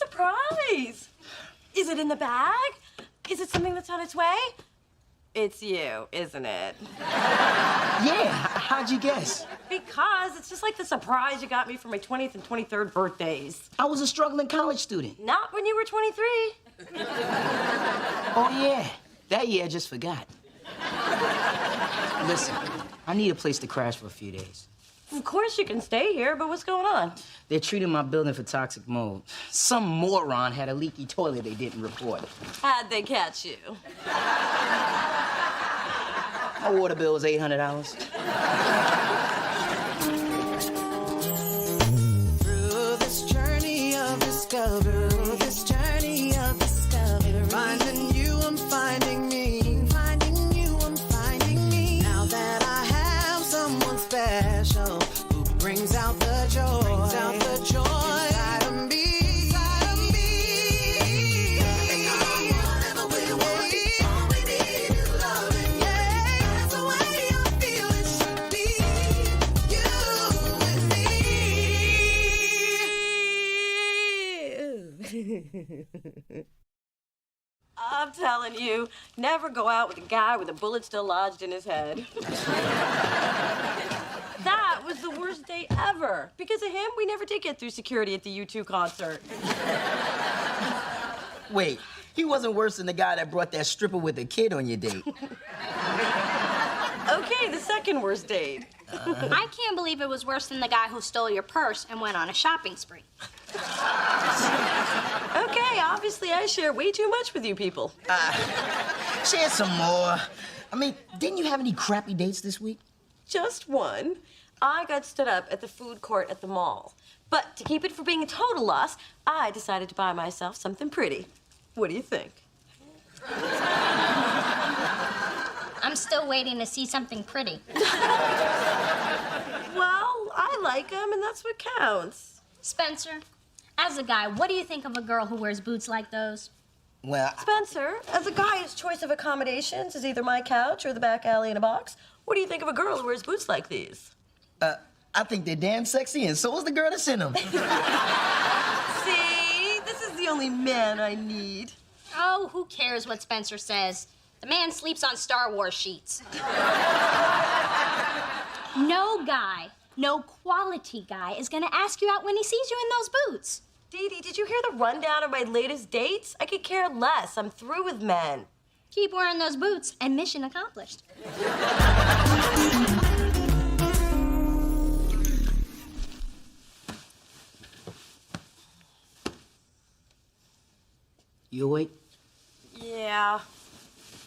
surprise. Is it in the bag? Is it something that's on its way? It's you, isn't it? Yeah, how'd you guess? Because it's just like the surprise you got me for my 20th and 23rd birthdays. I was a struggling college student. Not when you were 23. Oh, yeah. That year I just forgot. Listen, I need a place to crash for a few days. Of course you can stay here, but what's going on? They're treating my building for toxic mold. Some moron had a leaky toilet they didn't report. How'd they catch you? My water bill was $800. Through this journey of discovery, finding you, I'm finding me. Finding you, I'm finding me. Now that I have someone special who brings out the joy, inside of me. Whatever we want, all we need is loving. Yeah, that's the way I feel it should be. You and me. I'm telling you, never go out with a guy with a bullet still lodged in his head. That was the worst day ever. Because of him, we never did get through security at the U2 concert. Wait, he wasn't worse than the guy that brought that stripper with a kid on your date. Okay, the second worst date. I can't believe it was worse than the guy who stole your purse and went on a shopping spree. Okay, obviously I share way too much with you people. Share some more. I mean, didn't you have any crappy dates this week? Just one. I got stood up at the food court at the mall. But to keep it from being a total loss, I decided to buy myself something pretty. What do you think? I'm still waiting to see something pretty. Well, I like them, and that's what counts. Spencer, as a guy, what do you think of a girl who wears boots like those? Well, Spencer, as a guy whose choice of accommodations is either my couch or the back alley in a box, what do you think of a girl who wears boots like these? I think they're damn sexy, and so is the girl that sent them. See? This is the only man I need. Oh, who cares what Spencer says? The man sleeps on Star Wars sheets. No guy, no quality guy is gonna ask you out when he sees you in those boots. Dee Dee, did you hear the rundown of my latest dates? I could care less. I'm through with men. Keep wearing those boots and mission accomplished. You awake? Yeah.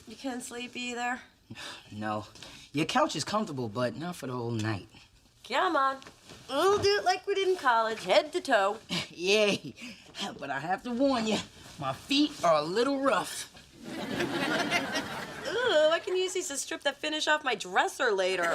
You can't sleep either? No. Your couch is comfortable, but not for the whole night. Come on. We'll do it like we did in college, head to toe. Yay. But I have to warn you, my feet are a little rough. Ooh, I can use these to strip that finish off my dresser later.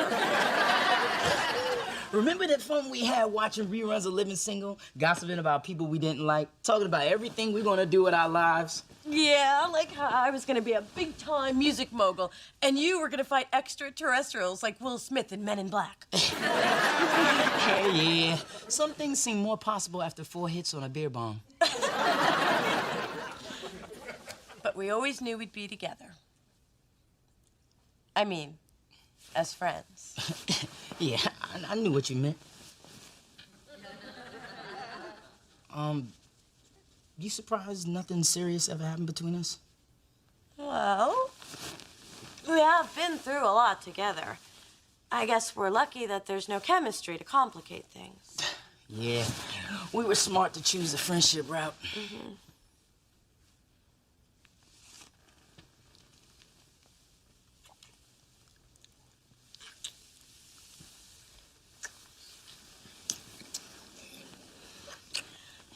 Remember that fun we had watching reruns of Living Single, gossiping about people we didn't like, talking about everything we're gonna do with our lives? Yeah, like how I was gonna be a big-time music mogul, and you were gonna fight extraterrestrials like Will Smith in Men in Black. Hey, yeah. Some things seem more possible after 4 hits on a beer bong. But we always knew we'd be together. I mean, as friends. Yeah, I knew what you meant. You surprised nothing serious ever happened between us? Well, we have been through a lot together. I guess we're lucky that there's no chemistry to complicate things. Yeah, we were smart to choose the friendship route. Mm-hmm.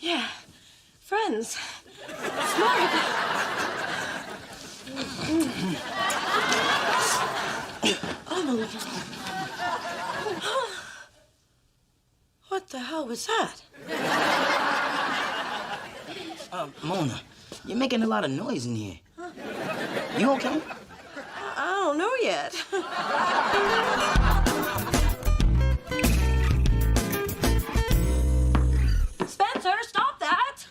Yeah, friends. Smart. Unbelievable. What the hell was that? Mona, you're making a lot of noise in here. You okay? I don't know yet. Spencer, stop that!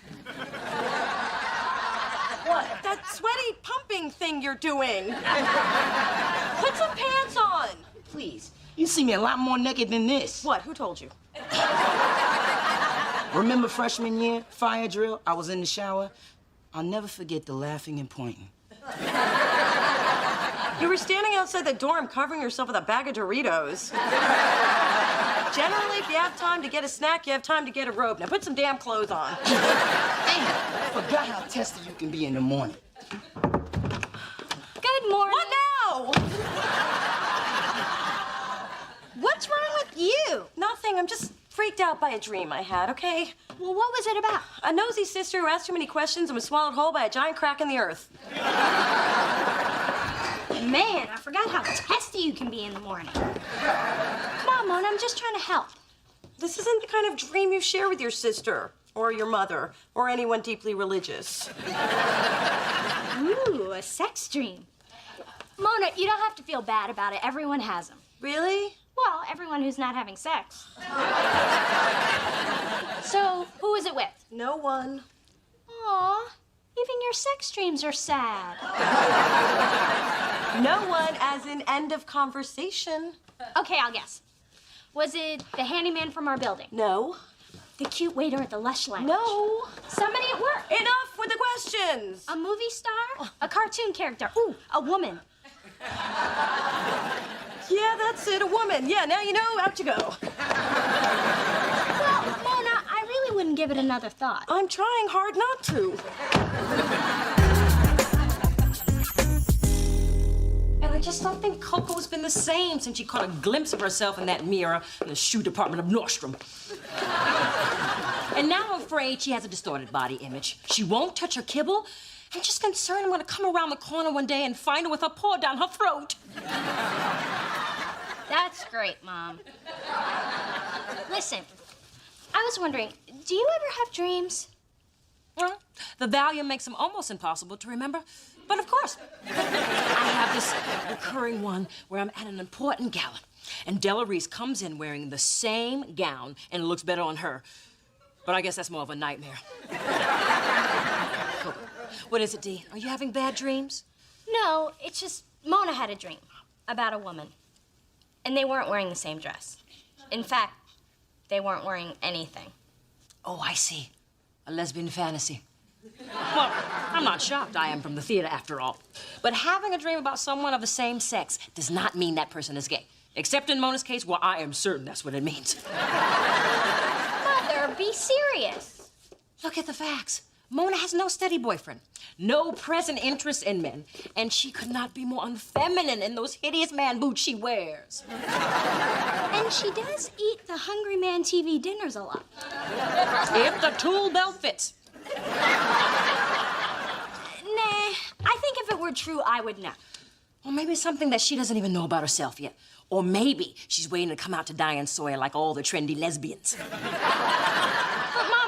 doing. Put some pants on. Please, you see me a lot more naked than this. What? Who told you? Remember freshman year, fire drill? I was in the shower. I'll never forget the laughing and pointing. You were standing outside the dorm covering yourself with a bag of Doritos. Generally, if you have time to get a snack, you have time to get a robe. Now put some damn clothes on. Damn, I forgot how testy you can be in the morning. Good morning. What now? What's wrong with you? Nothing. I'm just freaked out by a dream I had, okay? Well, what was it about? A nosy sister who asked too many questions and was swallowed whole by a giant crack in the earth. Man, I forgot how testy you can be in the morning. Come on, Mona, I'm just trying to help. This isn't the kind of dream you share with your sister or your mother or anyone deeply religious. Ooh, a sex dream. Mona, you don't have to feel bad about it. Everyone has them. Really? Well, everyone who's not having sex. So, who was it with? No one. Aw, even your sex dreams are sad. No one, as in end of conversation. Okay, I'll guess. Was it the handyman from our building? No. The cute waiter at the Lush Lounge? No. Somebody at work? Enough with the questions. A movie star? A cartoon character? Ooh, a woman. Yeah, that's it, a woman. Yeah, now you know, out you go. Well, Mona, I really wouldn't give it another thought. I'm trying hard not to. And I just don't think Coco's been the same since she caught a glimpse of herself in that mirror in the shoe department of Nordstrom. And now I'm afraid she has a distorted body image. She won't touch her kibble. I'm just concerned I'm gonna come around the corner one day and find her with her paw down her throat. That's great, Mom. Listen, I was wondering, do you ever have dreams? Well, the Valium makes them almost impossible to remember. But of course, I have this recurring one where I'm at an important gala, and Della Reese comes in wearing the same gown and it looks better on her. But I guess that's more of a nightmare. What is it, Dee? Are you having bad dreams? No, it's just Mona had a dream about a woman. And they weren't wearing the same dress. In fact, they weren't wearing anything. Oh, I see. A lesbian fantasy. Well, I'm not shocked. I am from the theater, after all. But having a dream about someone of the same sex does not mean that person is gay. Except in Mona's case, well, I am certain that's what it means. Mother, be serious. Look at the facts. Mona has no steady boyfriend, no present interest in men, and she could not be more unfeminine in those hideous man boots she wears. And she does eat the Hungry Man TV dinners a lot. If the tool belt fits. Nah, I think if it were true, I would know. Or maybe it's something that she doesn't even know about herself yet. Or maybe she's waiting to come out to Diane Sawyer like all the trendy lesbians. But, Mom,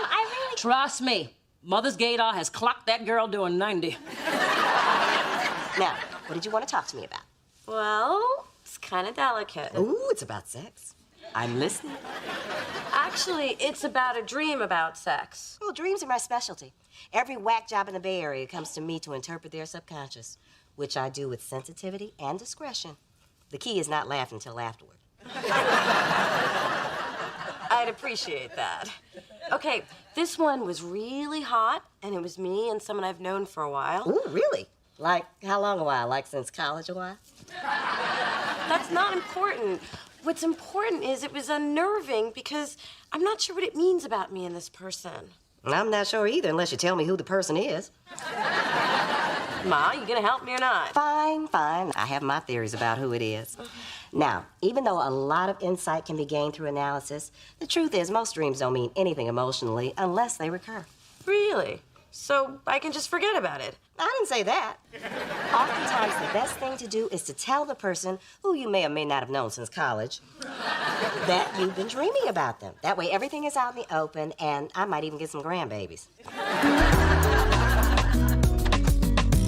I really... Trust me, Mother's Gaydar has clocked that girl doing 90. Now, what did you want to talk to me about? Well, it's kind of delicate. Ooh, it's about sex. I'm listening. Actually, it's about a dream about sex. Well, dreams are my specialty. Every whack job in the Bay Area comes to me to interpret their subconscious, which I do with sensitivity and discretion. The key is not laughing until afterward. I'd appreciate that. Okay, this one was really hot, and it was me and someone I've known for a while. Ooh, really? Like, how long a while? Like since college a while? That's not important. What's important is it was unnerving because I'm not sure what it means about me and this person. I'm not sure either, unless you tell me who the person is. Ma, you gonna help me or not? Fine, fine. I have my theories about who it is. Now, even though a lot of insight can be gained through analysis, the truth is most dreams don't mean anything emotionally unless they recur. Really? So I can just forget about it? I didn't say that. Oftentimes, the best thing to do is to tell the person who you may or may not have known since college that you've been dreaming about them. That way, everything is out in the open, and I might even get some grandbabies.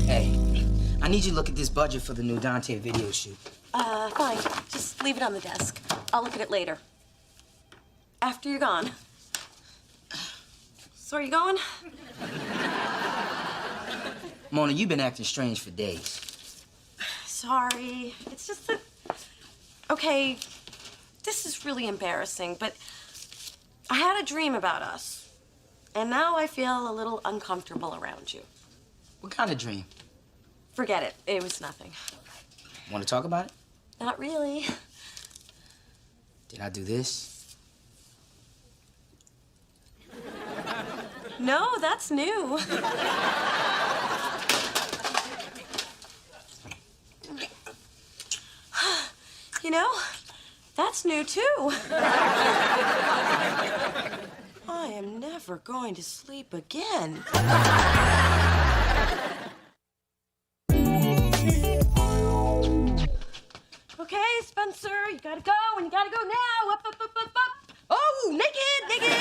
Hey, I need you to look at this budget for the new Dante video shoot. Fine. Just leave it on the desk. I'll look at it later. After you're gone. So are you going? Mona, you've been acting strange for days. sorry. It's just that, okay, this is really embarrassing, but I had a dream about us, and now I feel a little uncomfortable around you. What kind of dream? Forget it. It was nothing. Want to talk about it? Not really. Did I do this? No, that's new. You know, that's new too. I am never going to sleep again. Okay, Spencer, you gotta go, and you gotta go now. Up, up, up, up, up. Oh, naked, naked.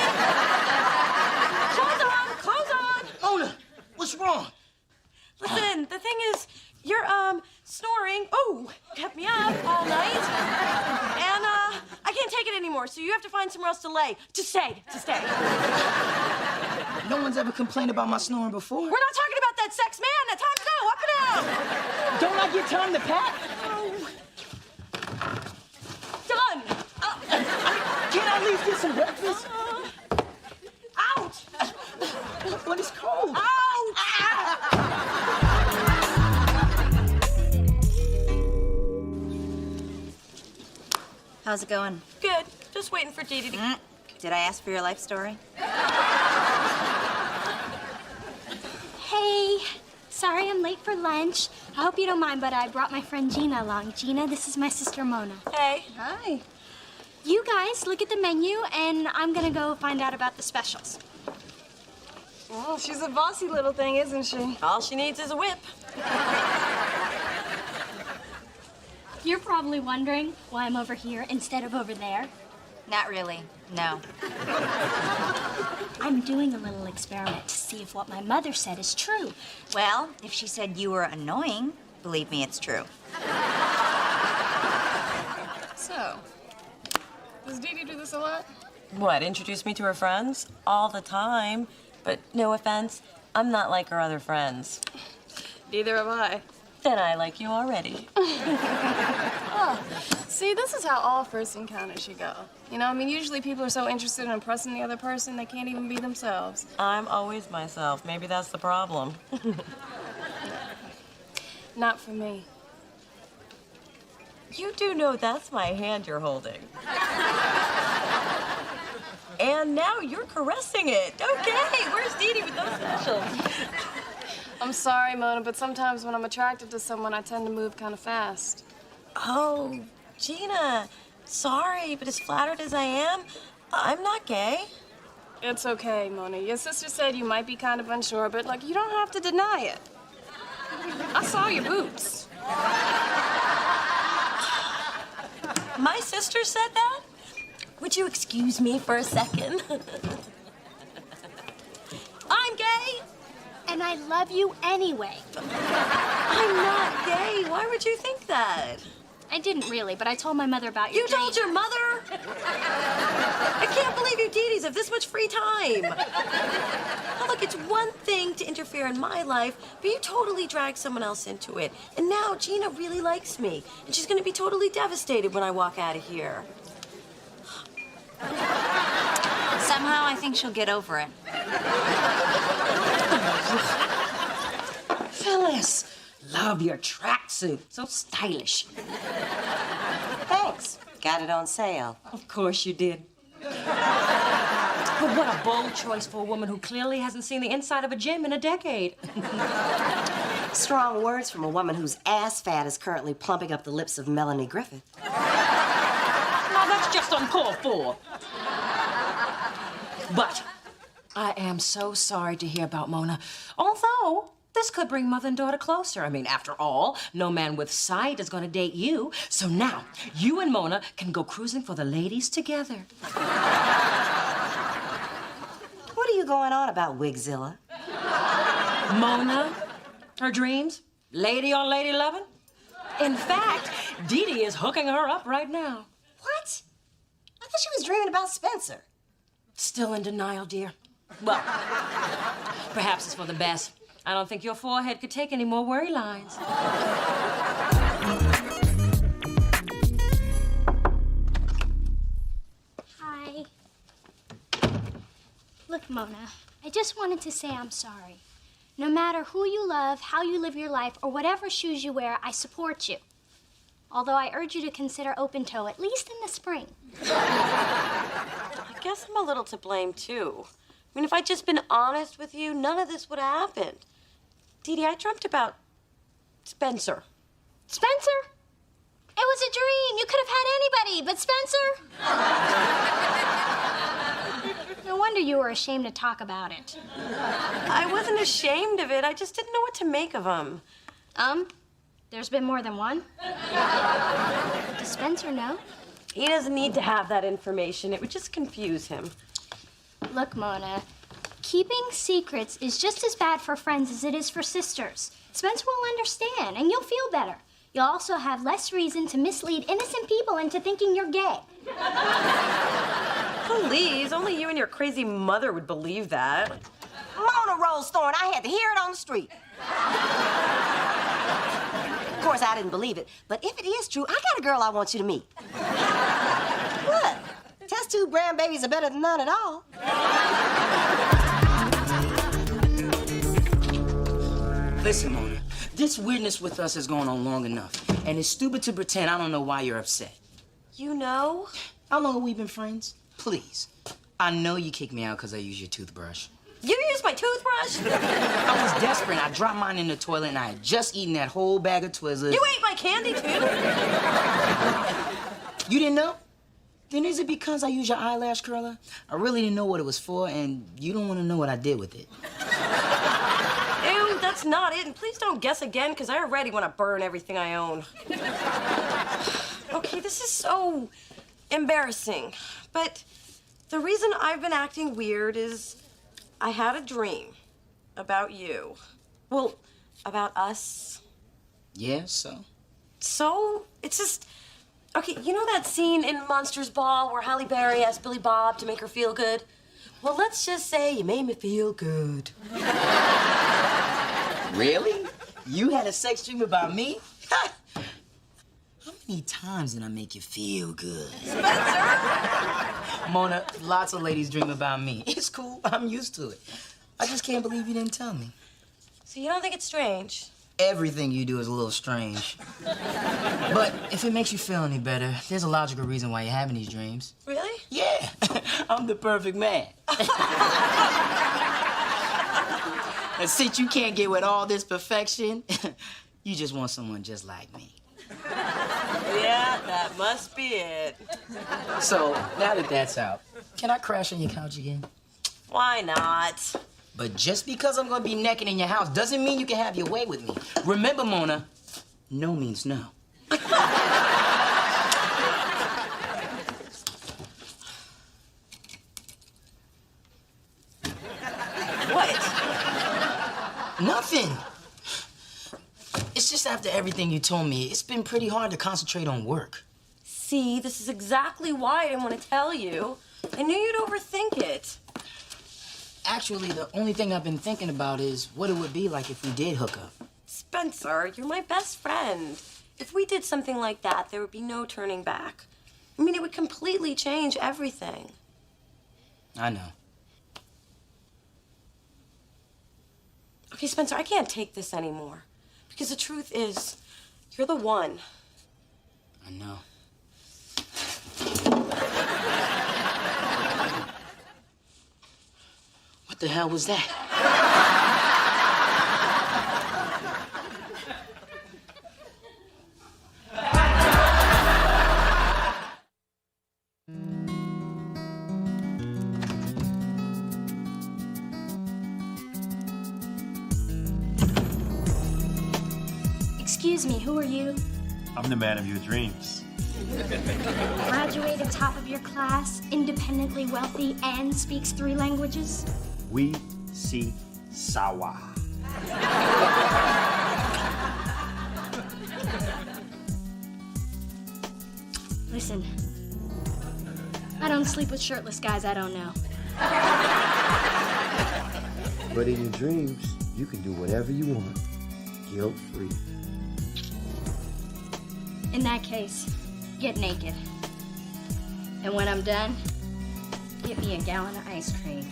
Clothes on. Mona, what's wrong? Listen, the thing is, you're, snoring. Oh, kept me up all night. And, I can't take it anymore, so you have to find somewhere else to lay. To stay. No one's ever complained about my snoring before. We're not talking about that sex, man. Now, time to go. Up and out. Don't I get time to pack? Oh. Done. Can't I at least get some breakfast? Ouch. But it's cold. How's it going? Good. Just waiting for Dee Dee to... Did I ask for your life story? Hey, sorry I'm late for lunch. I hope you don't mind, but I brought my friend Gina along. Gina, this is my sister Mona. Hey. Hi. You guys look at the menu, and I'm gonna go find out about the specials. Well, she's a bossy little thing, isn't she? All she needs is a whip. You're probably wondering why I'm over here instead of over there. Not really. No. I'm doing a little experiment to see if what my mother said is true. Well, if she said you were annoying, believe me, it's true. So, does Dee Dee do this a lot? What, introduce me to her friends? All the time. But no offense, I'm not like her other friends. Neither am I. Then I like you already. See, this is how all first encounters should go. You know, I mean, usually people are so interested in impressing the other person, they can't even be themselves. I'm always myself. Maybe that's the problem. Not for me. You do know that's my hand you're holding. And now you're caressing it. Okay, where's Dee Dee with those specials? I'm sorry, Mona, but sometimes when I'm attracted to someone, I tend to move kind of fast. Oh, Gina, sorry, but as flattered as I am, I'm not gay. It's okay, Mona. Your sister said you might be kind of unsure, but, like, you don't have to deny it. I saw your boots. My sister said that? Would you excuse me for a second? I'm gay. And I love you anyway. I'm not gay. Why would you think that? I didn't really, but I told my mother about your You told your mother? I can't believe you Dee Dees have this much free time. Now, look, it's one thing to interfere in my life, but you totally dragged someone else into it. And now Gina really likes me, and she's gonna be totally devastated when I walk out of here. Somehow, I think she'll get over it. Phyllis, love your tracksuit. So stylish. Thanks. Got it on sale. Of course you did. But what a bold choice for a woman who clearly hasn't seen the inside of a gym in a decade. Strong words from a woman whose ass fat is currently plumping up the lips of Melanie Griffith. Now, that's just uncalled for. But I am so sorry to hear about Mona. Although, this could bring mother and daughter closer. I mean, after all, no man with sight is going to date you. So now, you and Mona can go cruising for the ladies together. What are you going on about, Wigzilla? Mona, her dreams, lady on lady loving. In fact, Dee Dee is hooking her up right now. What? I thought she was dreaming about Spencer. Still in denial, dear. Well, perhaps it's for the best. I don't think your forehead could take any more worry lines. Look, Mona, I just wanted to say I'm sorry. No matter who you love, how you live your life, or whatever shoes you wear, I support you. Although I urge you to consider open toe, at least in the spring. I guess I'm a little to blame, too. I mean, if I'd just been honest with you, none of this would have happened. Dee Dee, I dreamt about Spencer. Spencer? It was a dream. You could have had anybody, but Spencer? No wonder you were ashamed to talk about it. I wasn't ashamed of it. I just didn't know what to make of him. There's been more than one? Does Spencer know? He doesn't need to have that information. It would just confuse him. Look, Mona, keeping secrets is just as bad for friends as it is for sisters. Spencer will understand, and you'll feel better. You'll also have less reason to mislead innocent people into thinking you're gay. Please, only you and your crazy mother would believe that. Mona Rolesthorne, I had to hear it on the street. Of course, I didn't believe it, but if it is true, I got a girl I want you to meet. What? Test tube brand babies are better than none at all. Listen, Mona, this weirdness with us has gone on long enough, and it's stupid to pretend I don't know why you're upset. You know? How long have we been friends? Please. I know you kicked me out because I used your toothbrush. You used my toothbrush? I was desperate. I dropped mine in the toilet, and I had just eaten that whole bag of Twizzlers. You ate my candy, too? You didn't know? Then is it because I used your eyelash curler? I really didn't know what it was for, and you don't want to know what I did with it. Ew, that's not it. And please don't guess again, because I already want to burn everything I own. Okay, this is so embarrassing. But the reason I've been acting weird is I had a dream about you. Well, about us. Yeah, so? So, it's just... Okay, you know that scene in Monsters Ball where Halle Berry asked Billy Bob to make her feel good? Well, let's just say you made me feel good. Really? You had a sex dream about me? How many times did I make you feel good? Spencer! Mona, lots of ladies dream about me. It's cool. I'm used to it. I just can't believe you didn't tell me. So you don't think it's strange? Everything you do is a little strange. But if it makes you feel any better, there's a logical reason why you're having these dreams. Really? Yeah, I'm the perfect man. And since you can't get with all this perfection, you just want someone just like me. Yeah, that must be it. So, now that that's out, can I crash on your couch again? Why not? But just because I'm gonna be naked in your house doesn't mean you can have your way with me. Remember, Mona, no means no. What? Nothing. It's just after everything you told me, it's been pretty hard to concentrate on work. See, this is exactly why I didn't want to tell you. I knew you'd overthink it. Actually, the only thing I've been thinking about is what it would be like if we did hook up. Spencer, you're my best friend. If we did something like that, there would be no turning back. I mean, it would completely change everything. I know. Okay, Spencer, I can't take this anymore. Because the truth is, you're the one. I know. What the hell was that? Excuse me, who are you? I'm the man of your dreams. Graduated top of your class, independently wealthy, and speaks 3 languages? We see Sawa. Listen, I don't sleep with shirtless guys I don't know. But in your dreams, you can do whatever you want, guilt-free. In that case, get naked. And when I'm done, Get me a gallon of ice cream.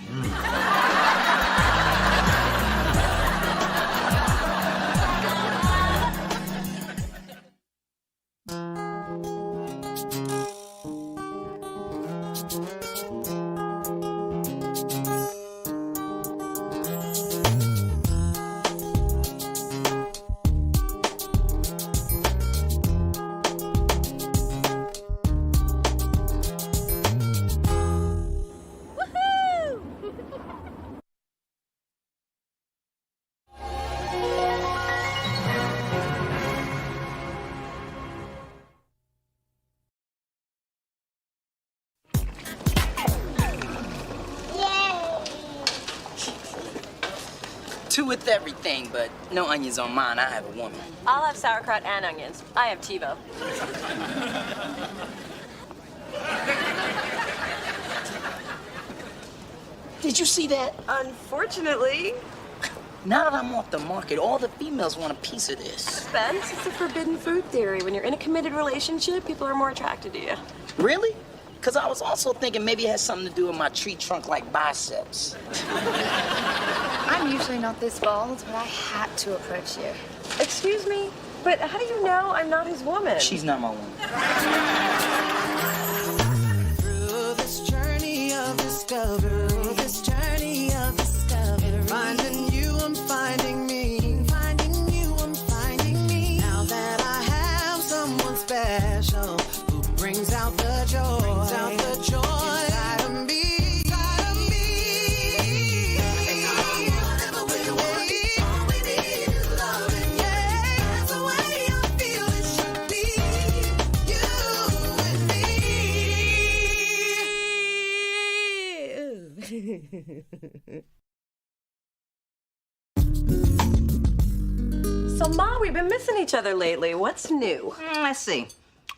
Two with everything, but no onions on mine. I have a woman. I'll have sauerkraut and onions. I have TiVo. Did you see that? Unfortunately, Now that I'm off the market, all the females want a piece of this. Spence, it's a forbidden food theory. When you're in a committed relationship, people are more attracted to you. Really? Because I was also thinking maybe it has something to do with my tree trunk-like biceps. I'm usually not this bold, but I had to approach you. Excuse me, but how do you know I'm not his woman? She's not my woman. Through this journey of discovery, finding you, I'm finding me. Finding you, I'm finding me. Now that I have someone special who brings out the joy, inside of me. So, Ma, we've been missing each other lately. What's new? Let's see.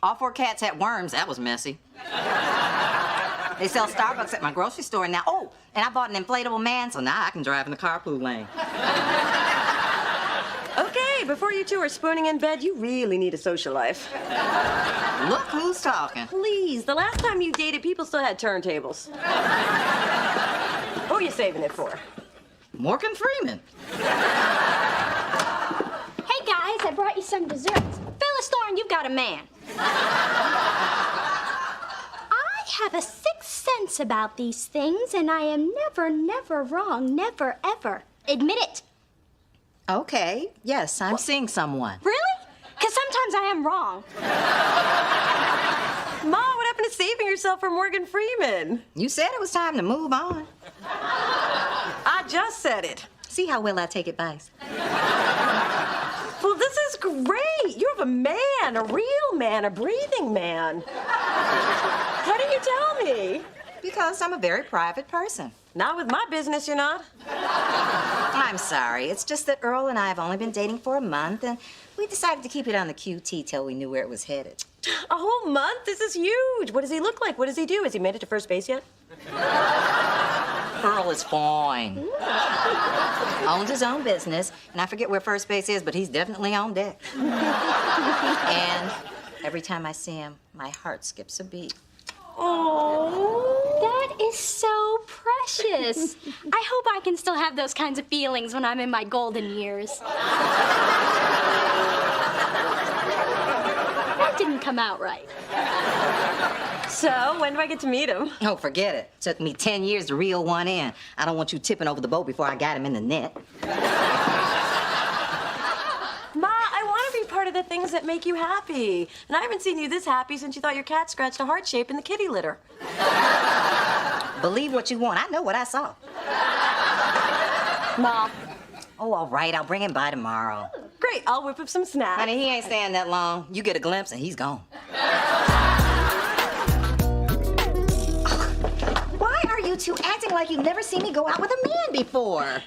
All 4 cats had worms. That was messy. They sell Starbucks at my grocery store now. Oh, and I bought an inflatable man, so now I can drive in the carpool lane. Okay, before you two are spooning in bed, you really need a social life. Look who's talking. Please, the last time you dated, people still had turntables. Who are you saving it for? Morgan Freeman. Hey guys, I brought you some desserts. Phyllis Thorne, you've got a man. I have a sixth sense about these things, and I am never, never wrong. Never, ever. Admit it. Okay, yes, I'm seeing someone. Really? Because sometimes I am wrong. Ma, what happened to saving yourself for Morgan Freeman? You said it was time to move on. I just said it. See how well I take advice. Well, this is great. You have a man, a real man, a breathing man. How did you tell me? Because I'm a very private person. Not with my business, you're not. I'm sorry. It's just that Earl and I have only been dating for a month, and we decided to keep it on the QT till we knew where it was headed. A whole month? This is huge. What does he look like? What does he do? Has he made it to first base yet? Earl is fine. Owns his own business, and I forget where first base is, but he's definitely on deck. And every time I see him, my heart skips a beat. Oh, that is so precious. I hope I can still have those kinds of feelings when I'm in my golden years. That didn't come out right. So, when do I get to meet him? Oh, forget it. Took me 10 years to reel one in. I don't want you tipping over the boat before I got him in the net. Ma, I want to be part of the things that make you happy. And I haven't seen you this happy since you thought your cat scratched a heart shape in the kitty litter. Believe what you want. I know what I saw. Ma. Oh, all right. I'll bring him by tomorrow. Great. I'll whip up some snacks. Honey, he ain't staying that long. You get a glimpse and he's gone. Why are you two acting like you've never seen me go out with a man before?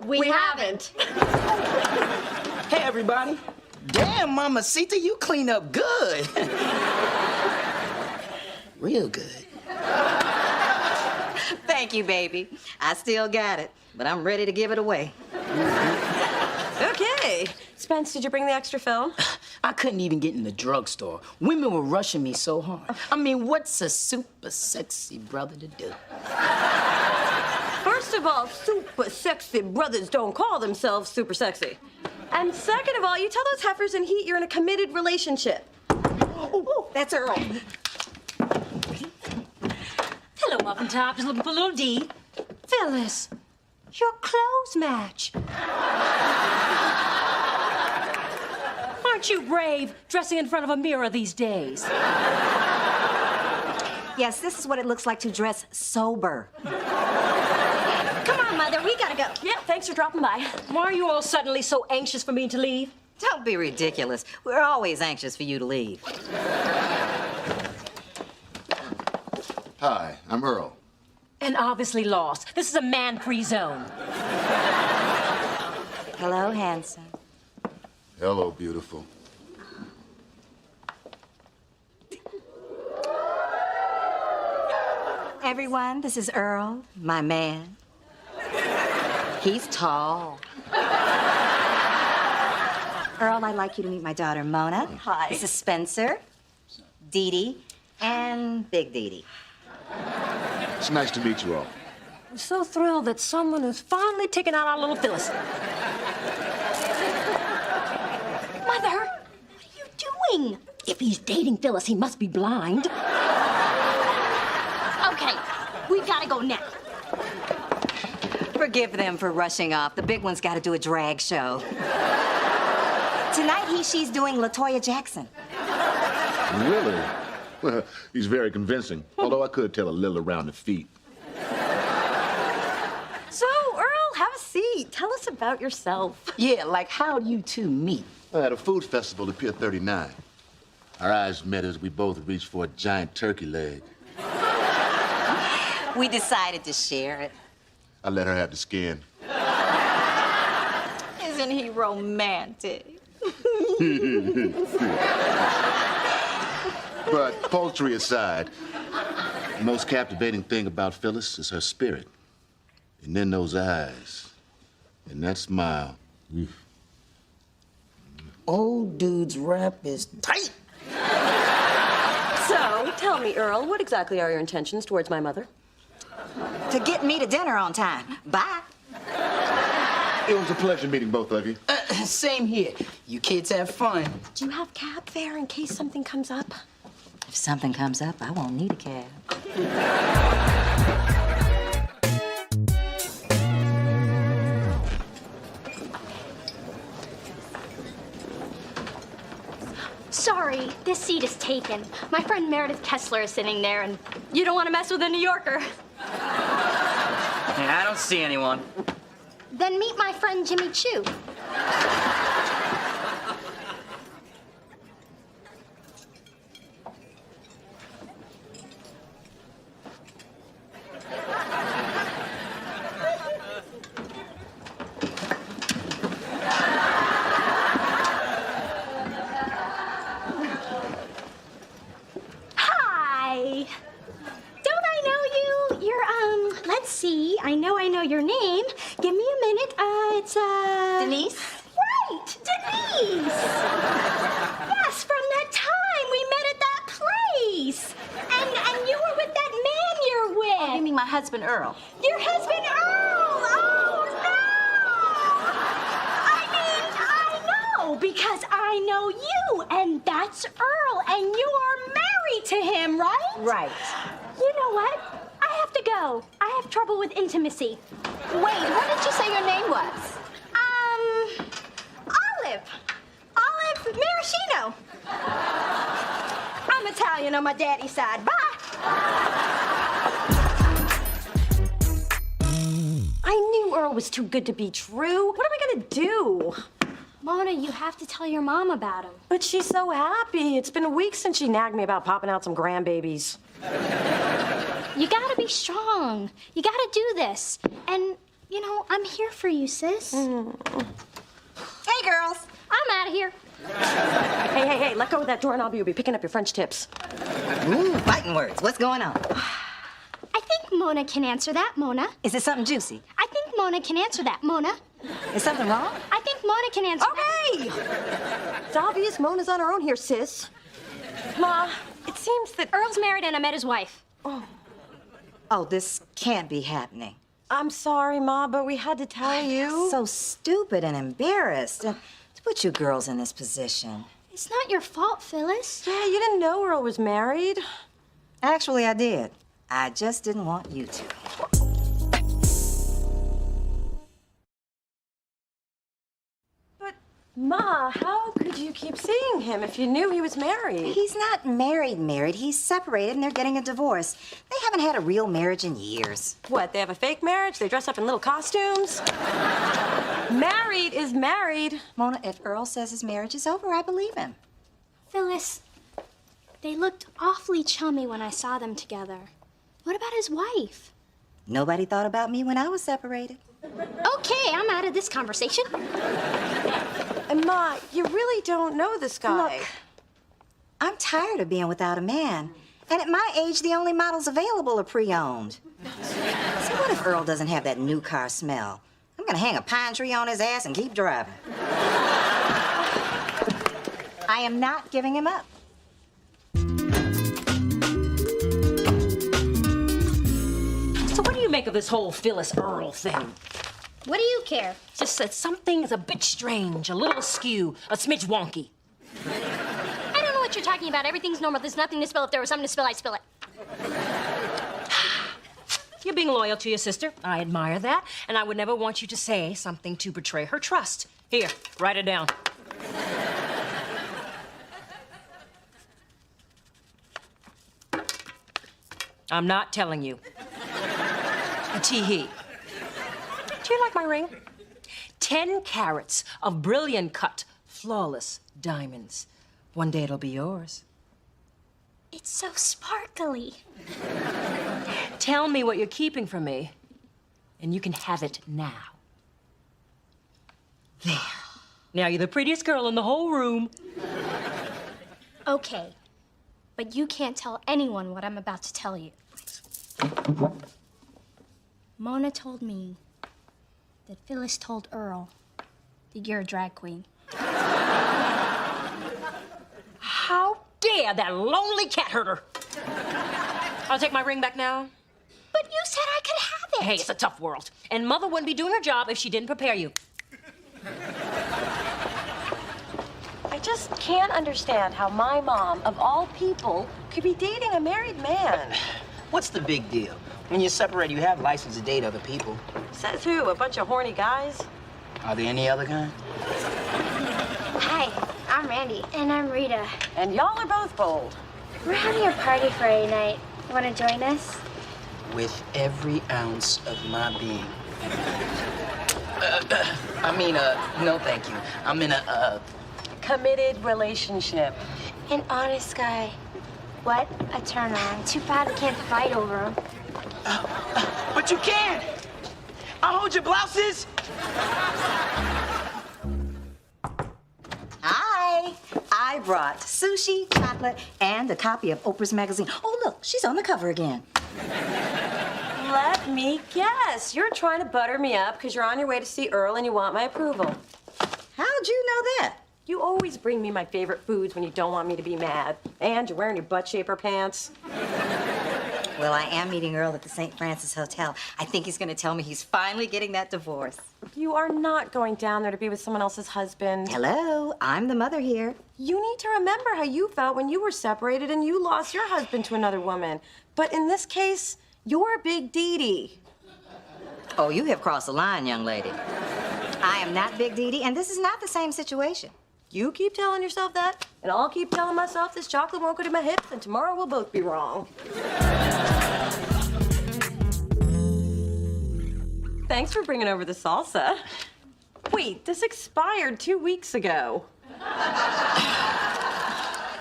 We haven't. Hey, everybody. Damn, Mamacita, you clean up good. Real good. Thank you, baby. I still got it, but I'm ready to give it away. Okay. Spence, did you bring the extra film? I couldn't even get in the drugstore. Women were rushing me so hard. I mean, what's a super sexy brother to do? First of all, super sexy brothers don't call themselves super sexy. And second of all, you tell those heifers in Heat you're in a committed relationship. Oh, that's Earl. Hello, Muffin Top. Just looking for little D. Phyllis, your clothes match. Aren't you brave dressing in front of a mirror these days? Yes, this is what it looks like to dress sober. Come on, Mother, we gotta go. Yeah, thanks for dropping by. Why are you all suddenly so anxious for me to leave? Don't be ridiculous. We're always anxious for you to leave. Hi, I'm Earl. And obviously lost. This is a man-free zone. Hello, handsome. Hello, beautiful. Everyone, this is Earl, my man. He's tall. Earl, I'd like you to meet my daughter, Mona. Hi. This is Spencer, Dee Dee, and Big Dee Dee. It's nice to meet you all. I'm so thrilled that someone has finally taken out our little Phyllis. Mother, what are you doing? If he's dating Phyllis, he must be blind. Okay, we've gotta go now. Forgive them for rushing off. The big one's got to do a drag show. Tonight, she's doing LaToya Jackson. Really? Well, he's very convincing. Although I could tell a little around the feet. So, Earl, have a seat. Tell us about yourself. Yeah, like how'd you two meet? I had a food festival at Pier 39. Our eyes met as we both reached for a giant turkey leg. We decided to share it. I let her have the skin. Isn't he romantic? But poultry aside, the most captivating thing about Phyllis is her spirit. And then those eyes. And that smile. Old dude's rap is tight. So, tell me, Earl, what exactly are your intentions towards my mother? To get me to dinner on time. Bye. It was a pleasure meeting both of you. Same here. You kids have fun. Do you have cab fare in case something comes up? If something comes up, I won't need a cab. Sorry, this seat is taken. My friend Meredith Kessler is sitting there, and you don't want to mess with a New Yorker. I don't see anyone. Then meet my friend Jimmy Choo. Hi. Don't I know you? You're, let's see. I know your name. Give me a minute. It's, Denise? Right, Denise! Yes, from that time we met at that place. And you were with that man you're with. Oh, you mean my husband, Earl? Your husband, Earl! Oh, no! I know, because I know you, and that's Earl, and you are married to him, right? Right. You know what? I have to go. I have trouble with intimacy. Wait, what did you say your name was? Olive Maraschino. I'm Italian on my daddy's side. Bye. I knew Earl was too good to be true. What am I gonna do? Mona, you have to tell your mom about him. But she's so happy. It's been a week since she nagged me about popping out some grandbabies. You gotta be strong. You gotta do this. And, you know, I'm here for you, sis. Hey, girls. I'm out of here. Hey, let go of that doorknob. You'll be picking up your French tips. Ooh, fighting words. What's going on? I think Mona can answer that, Mona. Is it something juicy? I think Mona can answer that, Mona. Is something wrong? I think Mona can answer that. It's obvious Mona's on her own here, sis. Ma, it seems that Earl's married and I met his wife. Oh, this can't be happening. I'm sorry, Ma, but we had to tell you. So stupid and embarrassed. To put you girls in this position. It's not your fault, Phyllis. Yeah, you didn't know Earl was married. Actually, I did. I just didn't want you to. Ma, how could you keep seeing him if you knew he was married? He's not married. He's separated and they're getting a divorce. They haven't had a real marriage in years. What, they have a fake marriage? They dress up in little costumes? Married is married. Mona, if Earl says his marriage is over, I believe him. Phyllis, they looked awfully chummy when I saw them together. What about his wife? Nobody thought about me when I was separated. Okay, I'm out of this conversation. And Ma, you really don't know this guy. Look, I'm tired of being without a man. And at my age, the only models available are pre-owned. So what if Earl doesn't have that new car smell? I'm gonna hang a pine tree on his ass and keep driving. I am not giving him up. So what do you make of this whole Phyllis Earl thing? What do you care? Just that something's a bit strange, a little askew, a smidge wonky. I don't know what you're talking about. Everything's normal. There's nothing to spill. If there was something to spill, I'd spill it. You're being loyal to your sister. I admire that. And I would never want you to say something to betray her trust. Here, write it down. I'm not telling you. A tee-hee. Do you like my ring? 10 carats of brilliant cut, flawless diamonds. One day it'll be yours. It's so sparkly. Tell me what you're keeping from me, and you can have it now. There. Now you're the prettiest girl in the whole room. Okay, but you can't tell anyone what I'm about to tell you. Mona told me that Phyllis told Earl that you're a drag queen. How dare that lonely cat herder! I'll take my ring back now. But you said I could have it. Hey, it's a tough world. And Mother wouldn't be doing her job if she didn't prepare you. I just can't understand how my mom, of all people, could be dating a married man. What's the big deal? When you're separated, you have license to date other people. Says who? A bunch of horny guys? Are there any other kind? Hi, I'm Randy. And I'm Rita. And y'all are both bold. We're having a party Friday night. Want to join us? With every ounce of my being. No thank you. I'm in a, Committed relationship. An honest guy. What a turn on. Too bad we can't fight over him. But you can! I'll hold your blouses! Hi! I brought sushi, chocolate, and a copy of Oprah's magazine. Oh, look, she's on the cover again. Let me guess. You're trying to butter me up because you're on your way to see Earl and you want my approval. How'd you know that? You always bring me my favorite foods when you don't want me to be mad. And you're wearing your butt shaper pants. Well, I am meeting Earl at the St. Francis Hotel. I think he's going to tell me he's finally getting that divorce. You are not going down there to be with someone else's husband. Hello, I'm the mother here. You need to remember how you felt when you were separated and you lost your husband to another woman. But in this case, you're Big Dee Dee. Oh, you have crossed the line, young lady. I am not Big Dee Dee, and this is not the same situation. You keep telling yourself that, and I'll keep telling myself this chocolate won't go to my hips, and tomorrow we'll both be wrong. Thanks for bringing over the salsa. Wait, this expired 2 weeks ago.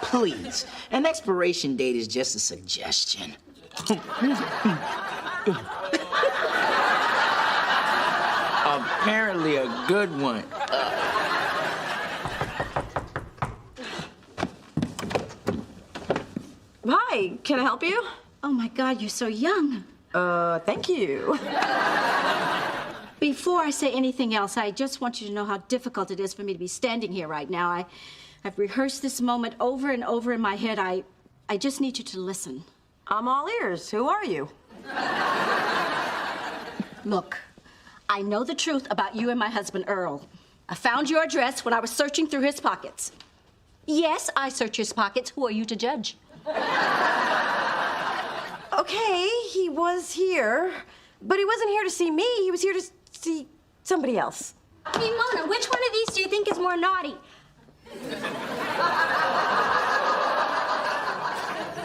Please, an expiration date is just a suggestion. Apparently a good one. Hi, can I help you? Oh my God, you're so young. Thank you. Before I say anything else, I just want you to know how difficult it is for me to be standing here right now. I've rehearsed this moment over and over in my head. I just need you to listen. I'm all ears. Who are you? Look, I know the truth about you and my husband, Earl. I found your address when I was searching through his pockets. Yes, I search his pockets. Who are you to judge? Okay, he was here, but he wasn't here to see me. He was here to see somebody else. Hey, Mona, which one of these do you think is more naughty?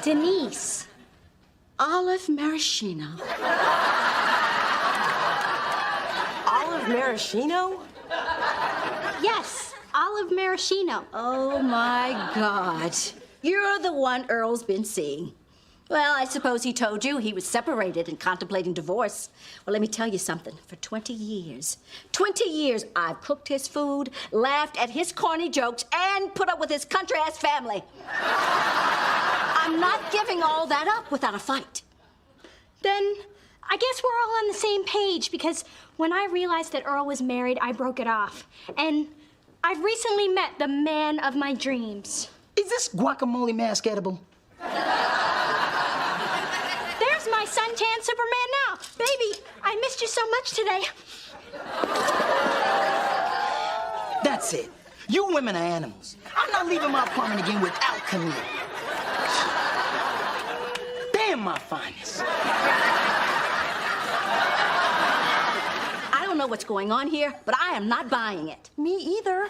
Denise. Olive Maraschino. Olive Maraschino? Yes, Olive Maraschino. Oh, my God. You're the one Earl's been seeing. Well, I suppose he told you he was separated and contemplating divorce. Well, let me tell you something. For 20 years, I've cooked his food, laughed at his corny jokes, and put up with his country-ass family. I'm not giving all that up without a fight. Then I guess we're all on the same page because when I realized that Earl was married, I broke it off. And I've recently met the man of my dreams. Is this guacamole mask edible? There's my suntan Superman now. Baby, I missed you so much today. That's it. You women are animals. I'm not leaving my apartment again without Camille. Damn my finest. I don't know what's going on here, but I am not buying it. Me either.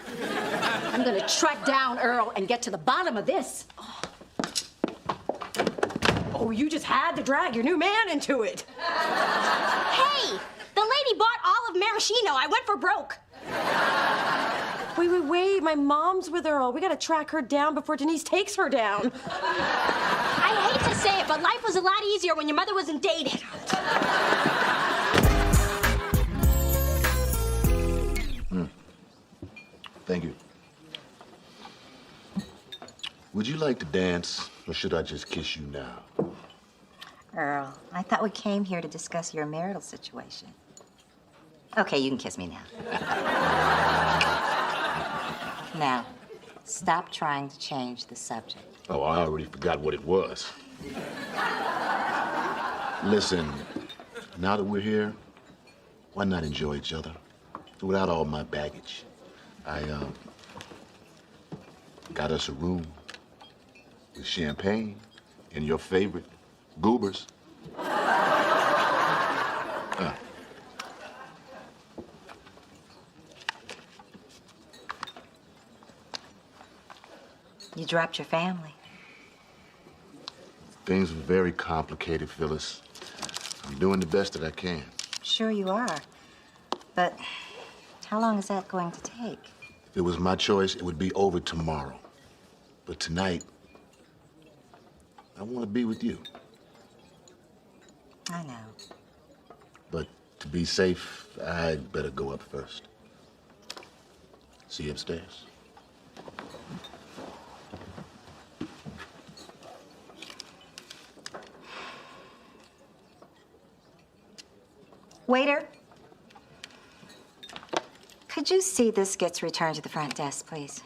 I'm gonna track down Earl and get to the bottom of this. Oh, you just had to drag your new man into it. Hey, the lady bought Olive Maraschino. I went for broke. Wait. My mom's with Earl. We gotta track her down before Denise takes her down. I hate to say it, but life was a lot easier when your mother wasn't dated. Thank you. Would you like to dance, or should I just kiss you now? Earl, I thought we came here to discuss your marital situation. Okay, you can kiss me now. Now, stop trying to change the subject. Oh, I already forgot what it was. Listen, now that we're here, why not enjoy each other without all my baggage? I got us a room with champagne and your favorite goobers. You dropped your family. Things were very complicated, Phyllis. I'm doing the best that I can. Sure you are. But how long is that going to take? If it was my choice, it would be over tomorrow. But tonight, I want to be with you. I know. But to be safe, I'd better go up first. See you upstairs. Waiter, could you see this gets returned to the front desk, please?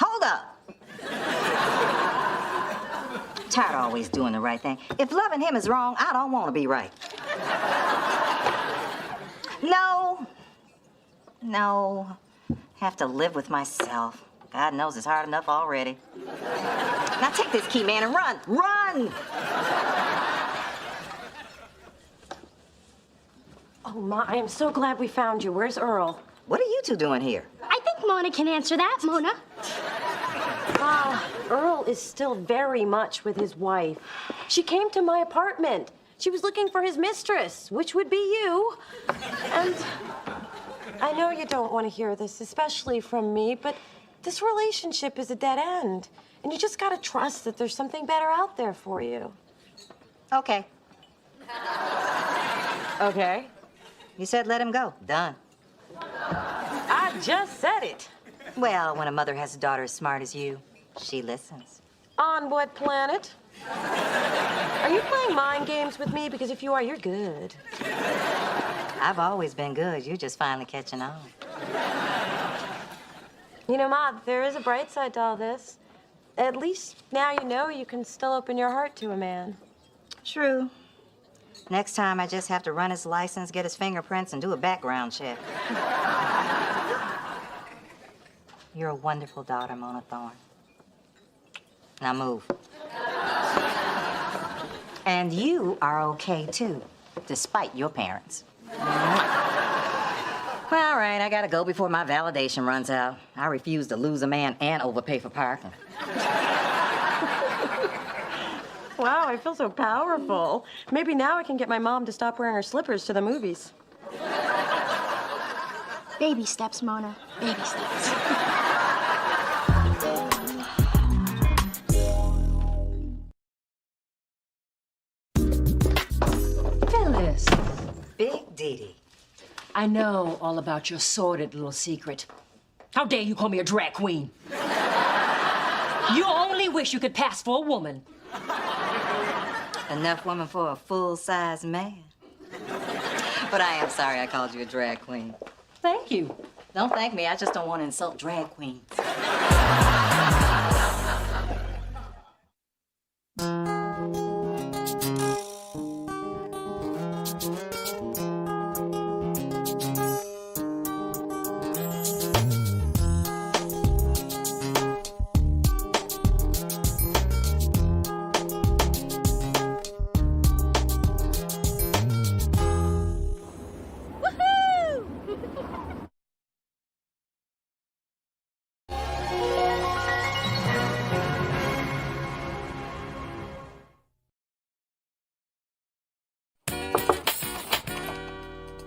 Hold up! Tired of always doing the right thing. If loving him is wrong, I don't want to be right. No. Have to live with myself. God knows it's hard enough already. Now take this key, man, and run! Run! Oh, Ma, I am so glad we found you. Where's Earl? What are you two doing here? I think Mona can answer that, Mona. Earl is still very much with his wife. She came to my apartment. She was looking for his mistress, which would be you. And I know you don't want to hear this, especially from me, but this relationship is a dead end. And you just gotta trust that there's something better out there for you. Okay. Okay. You said let him go. Done. I just said it. Well, when a mother has a daughter as smart as you, she listens. On what planet? Are you playing mind games with me? Because if you are, you're good. I've always been good. You're just finally catching on. You know, Ma, there is a bright side to all this. At least now you know you can still open your heart to a man. True. Next time, I just have to run his license, get his fingerprints, and do a background check. You're a wonderful daughter, Mona Thorne. Now move. And you are okay, too, despite your parents. Well, all right, I gotta go before my validation runs out. I refuse to lose a man and overpay for parking. Wow, I feel so powerful. Maybe now I can get my mom to stop wearing her slippers to the movies. Baby steps, Mona. Baby steps. Phyllis. Big Dee. I know all about your sordid little secret. How dare you call me a drag queen? You only wish you could pass for a woman. Enough woman for a full-size man. But I am sorry I called you a drag queen. Thank you. Don't thank me. I just don't want to insult drag queens.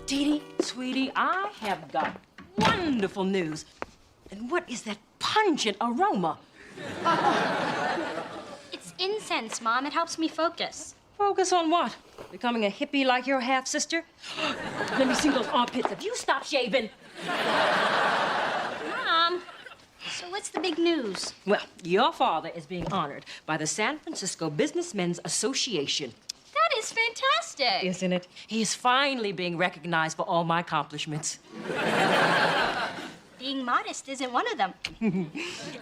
Dee Dee, sweetie, I have got wonderful news. And what is that pungent aroma? It's incense, Mom. It helps me focus. Focus on what? Becoming a hippie like your half-sister? Let me see those armpits. Have you stopped shaving? Mom, so what's the big news? Well, your father is being honored by the San Francisco Businessmen's Association. That is fantastic. Isn't it? He is finally being recognized for all my accomplishments. Being modest isn't one of them.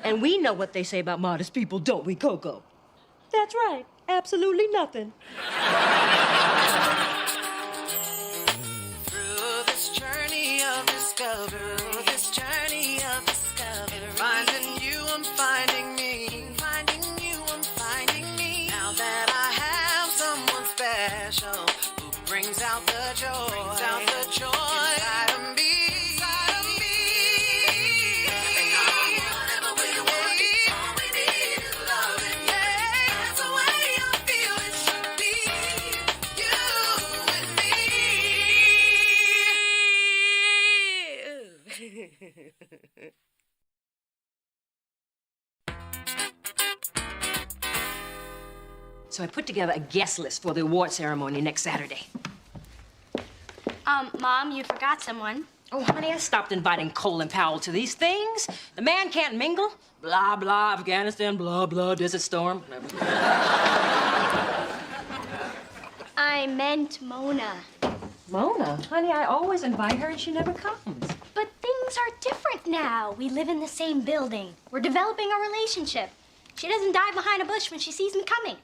And we know what they say about modest people, don't we, Coco? That's right. Absolutely nothing. Through this journey of discovery, finding you, I'm finding me. Finding you, I'm finding me. Now that I have someone special who brings out the joy, inside of me. So I put together a guest list for the award ceremony next Saturday. Mom, you forgot someone. Oh, honey, I stopped inviting Colin Powell to these things. The man can't mingle. Blah, blah, Afghanistan, blah, blah, Desert Storm. I meant Mona. Mona? Honey, I always invite her and she never comes. But things are different now. We live in the same building. We're developing a relationship. She doesn't dive behind a bush when she sees me coming.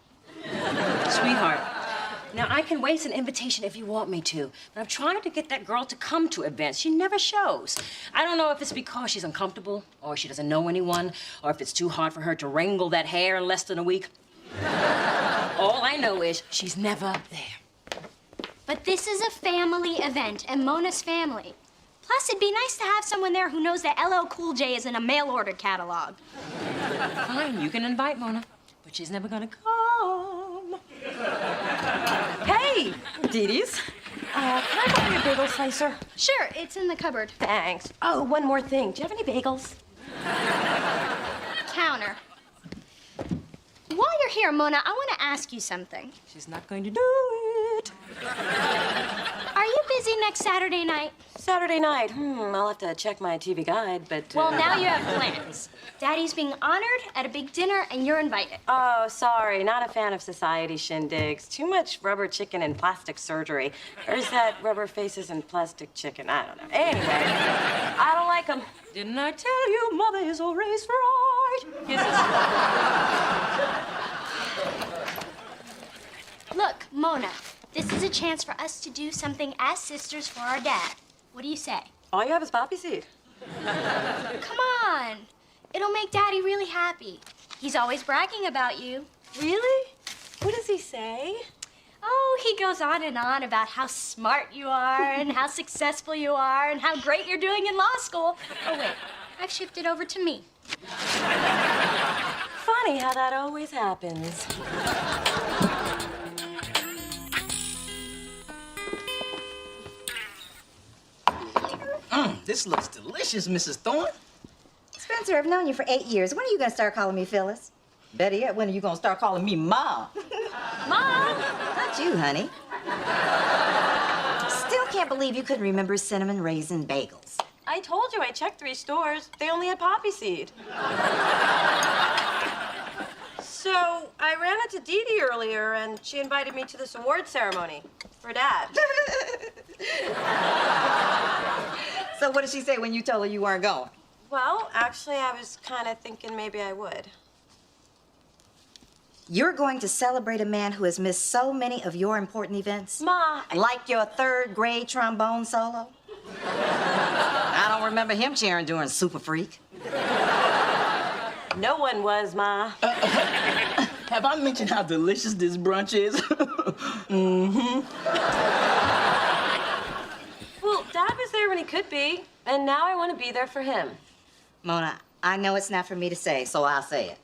Sweetheart, now I can waste an invitation if you want me to, but I'm trying to get that girl to come to events. She never shows. I don't know if it's because she's uncomfortable, or she doesn't know anyone, or if it's too hard for her to wrangle that hair in less than a week. All I know is she's never there. But this is a family event, and Mona's family. Plus, it'd be nice to have someone there who knows that LL Cool J is in a mail-order catalog. Fine, you can invite Mona, but she's never gonna come. Hey, Dee Dee's. Can I buy your bagel slicer? Sure, it's in the cupboard. Thanks. Oh, one more thing. Do you have any bagels? Counter. While you're here, Mona, I want to ask you something. She's not going to do it. Are you busy next Saturday night? Saturday night. I'll have to check my TV guide, but... Well, now you have plans. Daddy's being honored at a big dinner, and you're invited. Oh, sorry. Not a fan of society shindigs. Too much rubber chicken and plastic surgery. Or is that rubber faces and plastic chicken? I don't know. Anyway, I don't like them. Didn't I tell you mother is always right? Look, Mona, this is a chance for us to do something as sisters for our dad. What do you say? All you have is poppy seed. Come on. It'll make Daddy really happy. He's always bragging about you. Really? What does he say? Oh, he goes on and on about how smart you are and how successful you are and how great you're doing in law school. Oh, wait. I've shifted over to me. Funny how that always happens. This looks delicious, Mrs. Thorne. Spencer, I've known you for 8 years. When are you gonna start calling me Phyllis? Better yet, when are you gonna start calling me Mom? Mom! Not you, honey. Still can't believe you couldn't remember cinnamon raisin bagels. I told you I checked 3 stores. They only had poppy seed. So I ran into Dee Dee earlier, and she invited me to this award ceremony for Dad. So what did she say when you told her you weren't going? Well, actually, I was kind of thinking maybe I would. You're going to celebrate a man who has missed so many of your important events? Ma, Like your 3rd grade trombone solo? I don't remember him cheering during Super Freak. No one was, Ma. Have I mentioned how delicious this brunch is? Well, Dad was there when he could be, and now I want to be there for him. Mona, I know it's not for me to say, so I'll say it.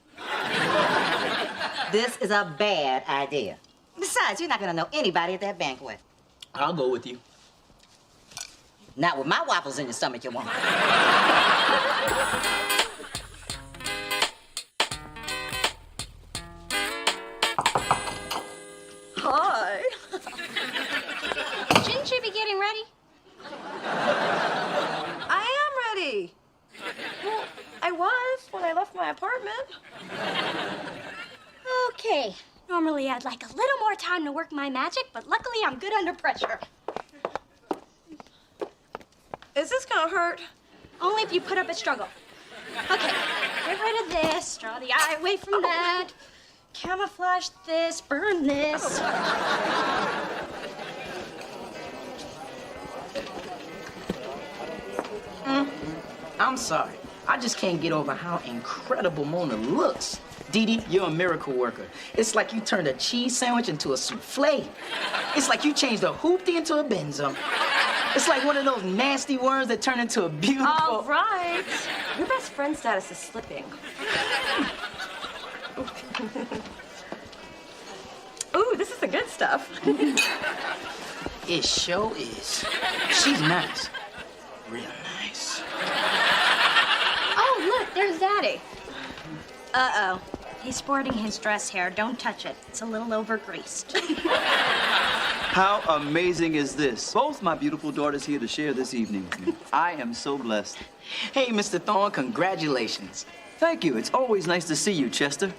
This is a bad idea. Besides, you're not gonna know anybody at that banquet. I'll go with you. Not with my waffles in your stomach, you won't. Hi. Shouldn't you be getting ready? I am ready. Well, I was when I left my apartment. Okay. Normally, I'd like a little more time to work my magic, but luckily I'm good under pressure. Is this gonna hurt? Only if you put up a struggle. Okay, get rid of this, draw the eye away from that, camouflage this, burn this. I'm sorry. I just can't get over how incredible Mona looks. Dee Dee, you're a miracle worker. It's like you turned a cheese sandwich into a souffle. It's like you changed a hoopty into a benzo. It's like one of those nasty worms that turn into a beautiful... All right. Your best friend status is slipping. Ooh, this is the good stuff. It sure is. She's nice. Real nice. Oh, look, there's Daddy. Uh-oh. He's sporting his dress hair. Don't touch it. It's a little over-greased. How amazing is this? Both my beautiful daughters here to share this evening with me. I am so blessed. Hey, Mr. Thorne, congratulations. Thank you. It's always nice to see you, Chester.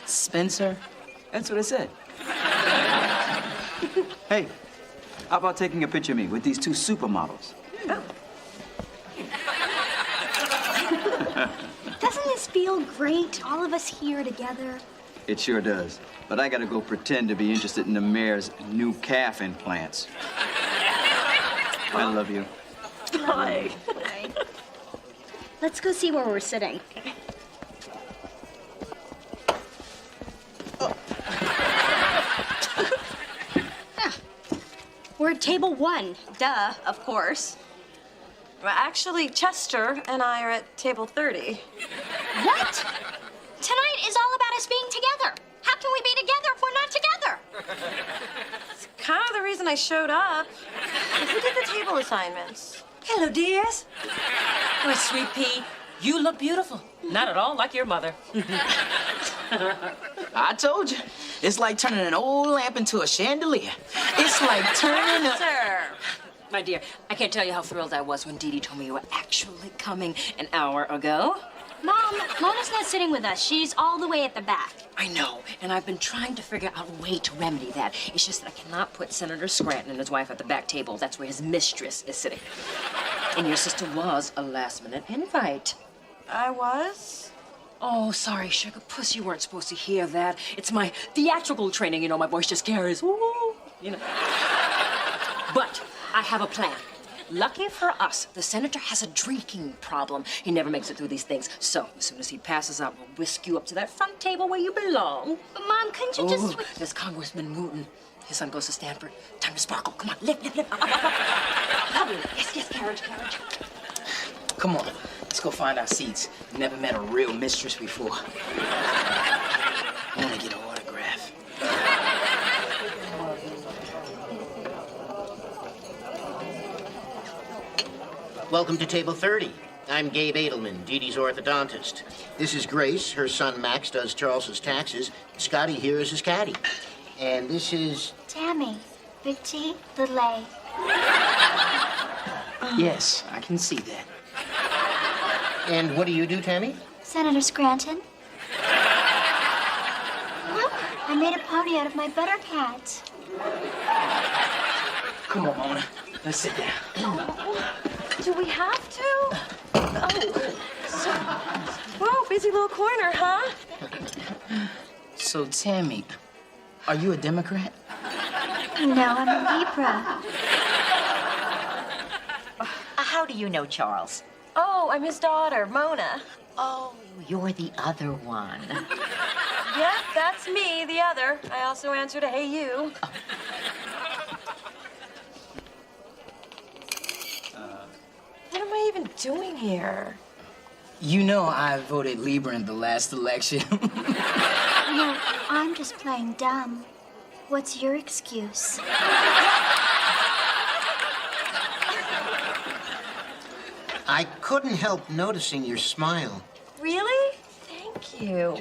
Spencer? That's what I said. Hey, how about taking a picture of me with these 2 supermodels? Doesn't this feel great, all of us here together? It sure does. But I gotta go pretend to be interested in the mayor's new calf implants. I love you. Hi. Let's go see where we're sitting. We're at table 1. Duh, of course. Well, actually, Chester and I are at table 30. What? Tonight is all about us being together. How can we be together if we're not together? It's kind of the reason I showed up. Who did the table assignments? Hello, dears. Oh, sweet pea, you look beautiful. Not at all like your mother. I told you. It's like turning an old lamp into a chandelier. It's like turning a... Sir. My dear, I can't tell you how thrilled I was when Dee Dee told me you were actually coming an hour ago. Mom, Mona's not sitting with us. She's all the way at the back. I know, and I've been trying to figure out a way to remedy that. It's just that I cannot put Senator Scranton and his wife at the back table. That's where his mistress is sitting. And your sister was a last-minute invite. I was? Oh, sorry, Sugar Puss, you weren't supposed to hear that. It's my theatrical training, you know, my voice just carries, woo, you know. But I have a plan. Lucky for us, the senator has a drinking problem. He never makes it through these things. So, as soon as he passes out, we'll whisk you up to that front table where you belong. But, Mom, couldn't you just... There's Congressman Wooten. His son goes to Stanford. Time to sparkle. Come on, lift. Up. Yes, carriage. Come on, let's go find our seats. Never met a real mistress before. I want to get an autograph. Welcome to table 30. I'm Gabe Edelman, Dee Dee's orthodontist. This is Grace. Her son Max does Charles's taxes. Scotty here is his caddy. And this is... Tammy. Big T, little A. Yes, I can see that. And what do you do, Tammy? Senator Scranton. Look, I made a pony out of my butter pads. Come on, Mona. Let's sit down. Do we have to? Oh. Whoa, busy little corner, huh? So, Tammy, are you a Democrat? No, I'm a Libra. How do you know Charles? Oh, I'm his daughter, Mona. Oh, you're the other one. Yeah, that's me, the other. I also answer to Hey You. What am I even doing here? You know I voted Libra in the last election. No, I'm just playing dumb. What's your excuse? I couldn't help noticing your smile. Really? Thank you.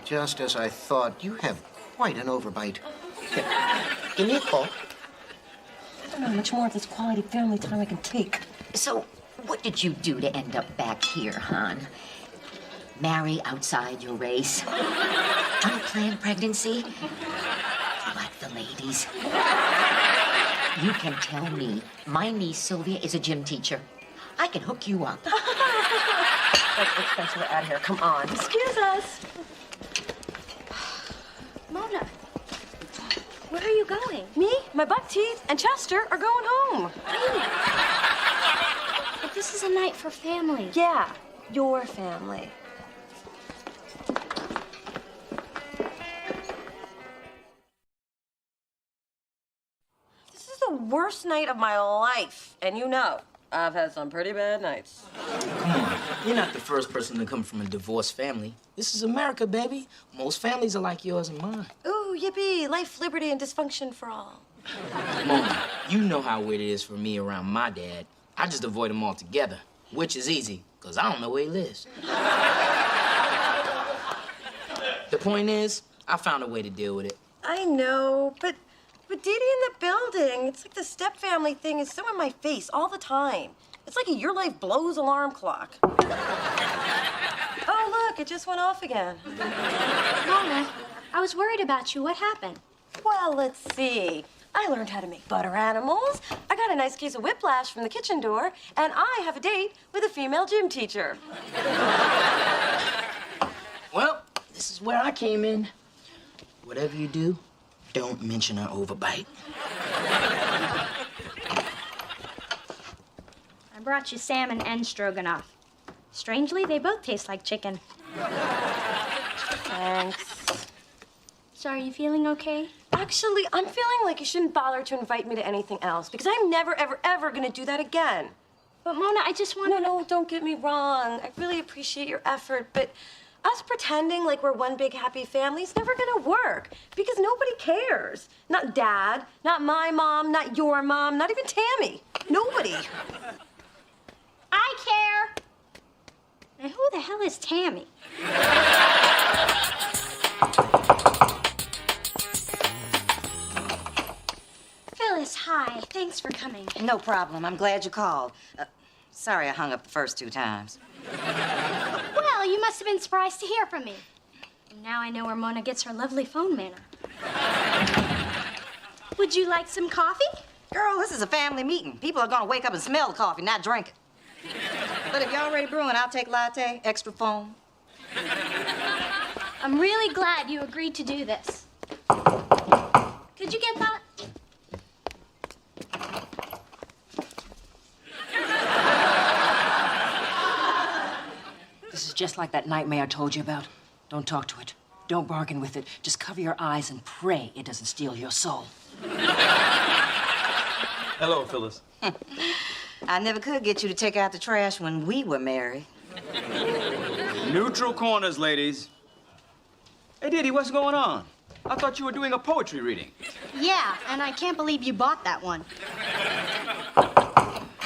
Just as I thought, you have quite an overbite. Here, give me a call. I don't know how much more of this quality family time I can take. So, what did you do to end up back here, hon? Marry outside your race? Unplanned pregnancy? Like the ladies. You can tell me my niece Sylvia is a gym teacher. I can hook you up. Let's Spencer out of here. Come on. Excuse us. Mona, where are you going? Me, my buck teeth, and Chester are going home. But this is a night for family. Yeah, your family. This is the worst night of my life, and you know, I've had some pretty bad nights. Come on, you're not the first person to come from a divorced family. This is America, baby. Most families are like yours and mine. Ooh, yippee, life, liberty, and dysfunction for all. Mona, you know how weird it is for me around my dad. I just avoid him altogether, which is easy, because I don't know where he lives. The point is, I found a way to deal with it. I know, but Dee Dee in the building, it's like the step family thing is so in my face all the time. It's like a Your Life Blows alarm clock. Oh, look, it just went off again. Mona, I was worried about you. What happened? Well, let's see. I learned how to make butter animals. I got a nice case of whiplash from the kitchen door, and I have a date with a female gym teacher. Well, this is where I came in. Whatever you do, don't mention her overbite. I brought you salmon and stroganoff. Strangely, they both taste like chicken. Thanks. So are you feeling okay? Actually, I'm feeling like you shouldn't bother to invite me to anything else, because I'm never, ever, ever gonna do that again. But Mona, I just want to... No, don't get me wrong. I really appreciate your effort, but us pretending like we're one big happy family is never gonna work, because nobody cares. Not Dad, not my mom, not your mom, not even Tammy. Nobody. I care. Now, who the hell is Tammy? Hi, thanks for coming. No problem. I'm glad you called. Sorry I hung up the first 2 times. Well, you must have been surprised to hear from me. And now I know where Mona gets her lovely phone manner. Would you like some coffee? Girl, this is a family meeting. People are gonna wake up and smell the coffee, not drink it. But if you're already brewing, I'll take latte, extra foam. I'm really glad you agreed to do this. Could you get that? This is just like that nightmare I told you about. Don't talk to it. Don't bargain with it. Just cover your eyes and pray it doesn't steal your soul. Hello, Phyllis. I never could get you to take out the trash when we were married. Neutral corners, ladies. Hey, Didi, what's going on? I thought you were doing a poetry reading. Yeah, and I can't believe you bought that one.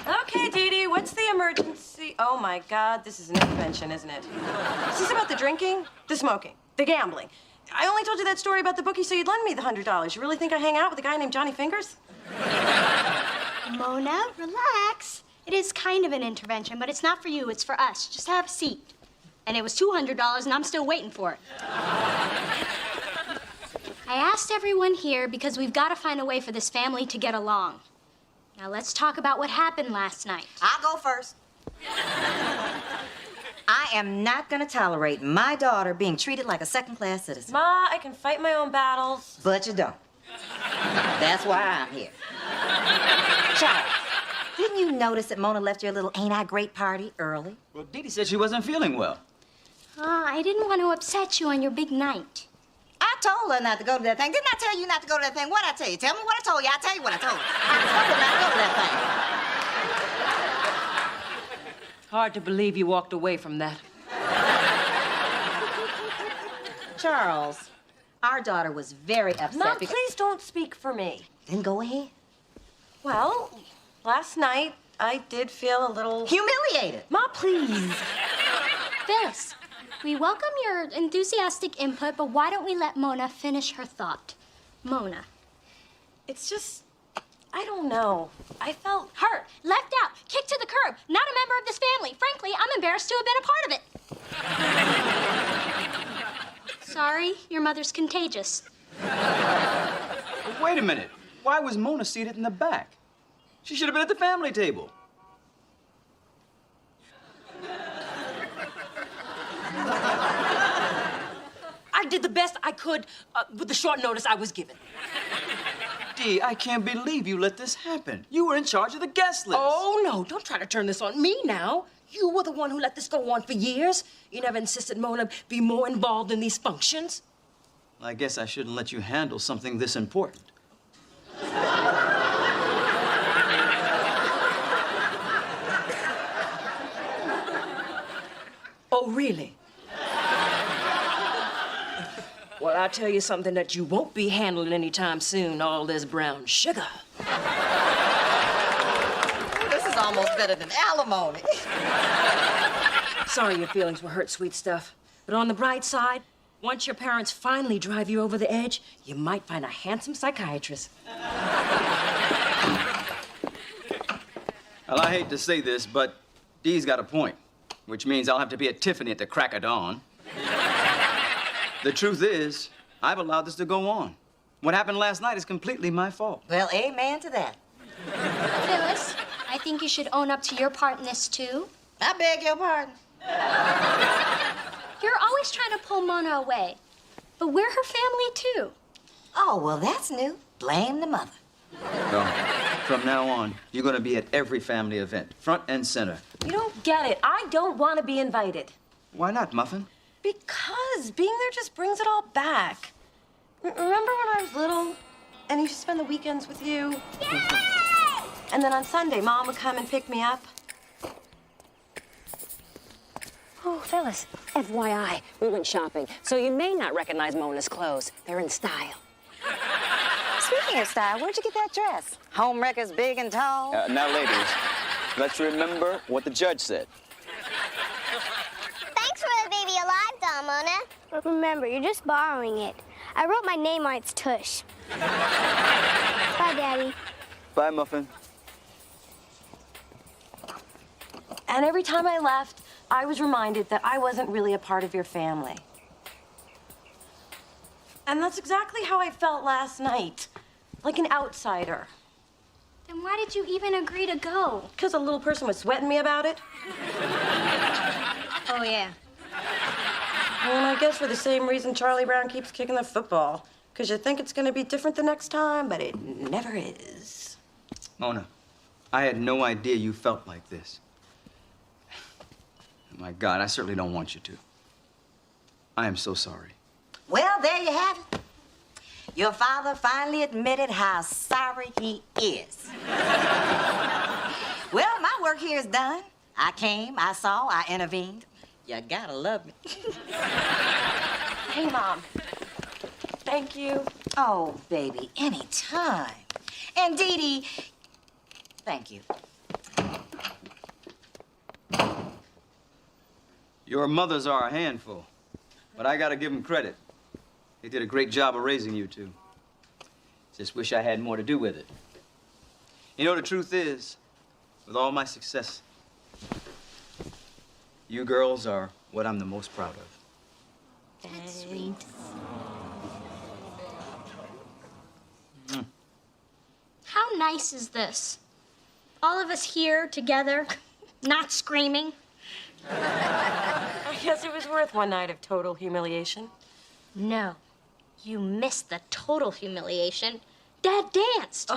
Okay, Dee Dee, what's the emergency? Oh my God, this is an intervention, isn't it? Is this about the drinking, the smoking, the gambling? I only told you that story about the bookie so you'd lend me the $100. You really think I hang out with a guy named Johnny Fingers? Mona, relax. It is kind of an intervention, but it's not for you, it's for us. Just have a seat. And it was $200, and I'm still waiting for it. I asked everyone here because we've got to find a way for this family to get along. Now let's talk about what happened last night. I'll go first. I am not gonna tolerate my daughter being treated like a second-class citizen. Ma, I can fight my own battles. But you don't. That's why I'm here. Child, didn't you notice that Mona left your little Ain't I Great party early? Well, Didi said she wasn't feeling well. I didn't want to upset you on your big night. I told her not to go to that thing. Didn't I tell you not to go to that thing? What'd I tell you? Tell me what I told you. I'll tell you what I told you. I told her not to go to that thing. Hard to believe you walked away from that. Charles, our daughter was very upset. Ma, please don't speak for me. Then go ahead. Well, last night I did feel a little humiliated. Ma, please. Phyllis, we welcome your enthusiastic input, but why don't we let Mona finish her thought? Mona. It's just, I don't know. I felt hurt, left out, kicked to the curb, not a member of this family. Frankly, I'm embarrassed to have been a part of it. Sorry, your mother's contagious. Wait a minute. Why was Mona seated in the back? She should have been at the family table. I did the best I could with the short notice I was given. Dee, I can't believe you let this happen. You were in charge of the guest list. Oh, no, don't try to turn this on me now. You were the one who let this go on for years. You never insisted Mona be more involved in these functions. I guess I shouldn't let you handle something this important. Oh, really? Well, I'll tell you something that you won't be handling anytime soon, all this brown sugar. This is almost better than alimony. Sorry your feelings were hurt, sweet stuff. But on the bright side, once your parents finally drive you over the edge, you might find a handsome psychiatrist. Well, I hate to say this, but Dee's got a point, which means I'll have to be at Tiffany at the crack of dawn. The truth is, I've allowed this to go on. What happened last night is completely my fault. Well, amen to that. Phyllis, I think you should own up to your part in this, too. I beg your pardon. You're always trying to pull Mona away. But we're her family, too. Oh, well, that's new. Blame the mother. So, from now on, you're going to be at every family event, front and center. You don't get it. I don't want to be invited. Why not, Muffin? Because being there just brings it all back. Remember when I was little and I used to spend the weekends with you? Yay! And then on Sunday, Mom would come and pick me up. Oh, Phyllis, FYI, we went shopping, so you may not recognize Mona's clothes. They're in style. Speaking of style, where'd you get that dress? Home wreckers big and tall? Now, ladies, let's remember what the judge said. Thanks for the baby alive doll, Mona. But remember, you're just borrowing it. I wrote my name on its tush. Bye, Daddy. Bye, Muffin. And every time I left, I was reminded that I wasn't really a part of your family. And that's exactly how I felt last night, like an outsider. Then why did you even agree to go? Because a little person was sweating me about it. Oh, yeah. And I guess for the same reason Charlie Brown keeps kicking the football. Because you think it's going to be different the next time, but it never is. Mona, I had no idea you felt like this. My God, I certainly don't want you to. I am so sorry. Well, there you have it. Your father finally admitted how sorry he is. Well, my work here is done. I came, I saw, I intervened. You gotta love me. Hey, Mom. Thank you. Oh, baby, anytime. And Dee Dee, thank you. Your mothers are a handful, but I gotta give them credit. They did a great job of raising you two. Just wish I had more to do with it. You know, the truth is, with all my success, you girls are what I'm the most proud of. That's sweet. How nice is this? All of us here together, not screaming. I guess it was worth one night of total humiliation. No, you missed the total humiliation. Dad danced. The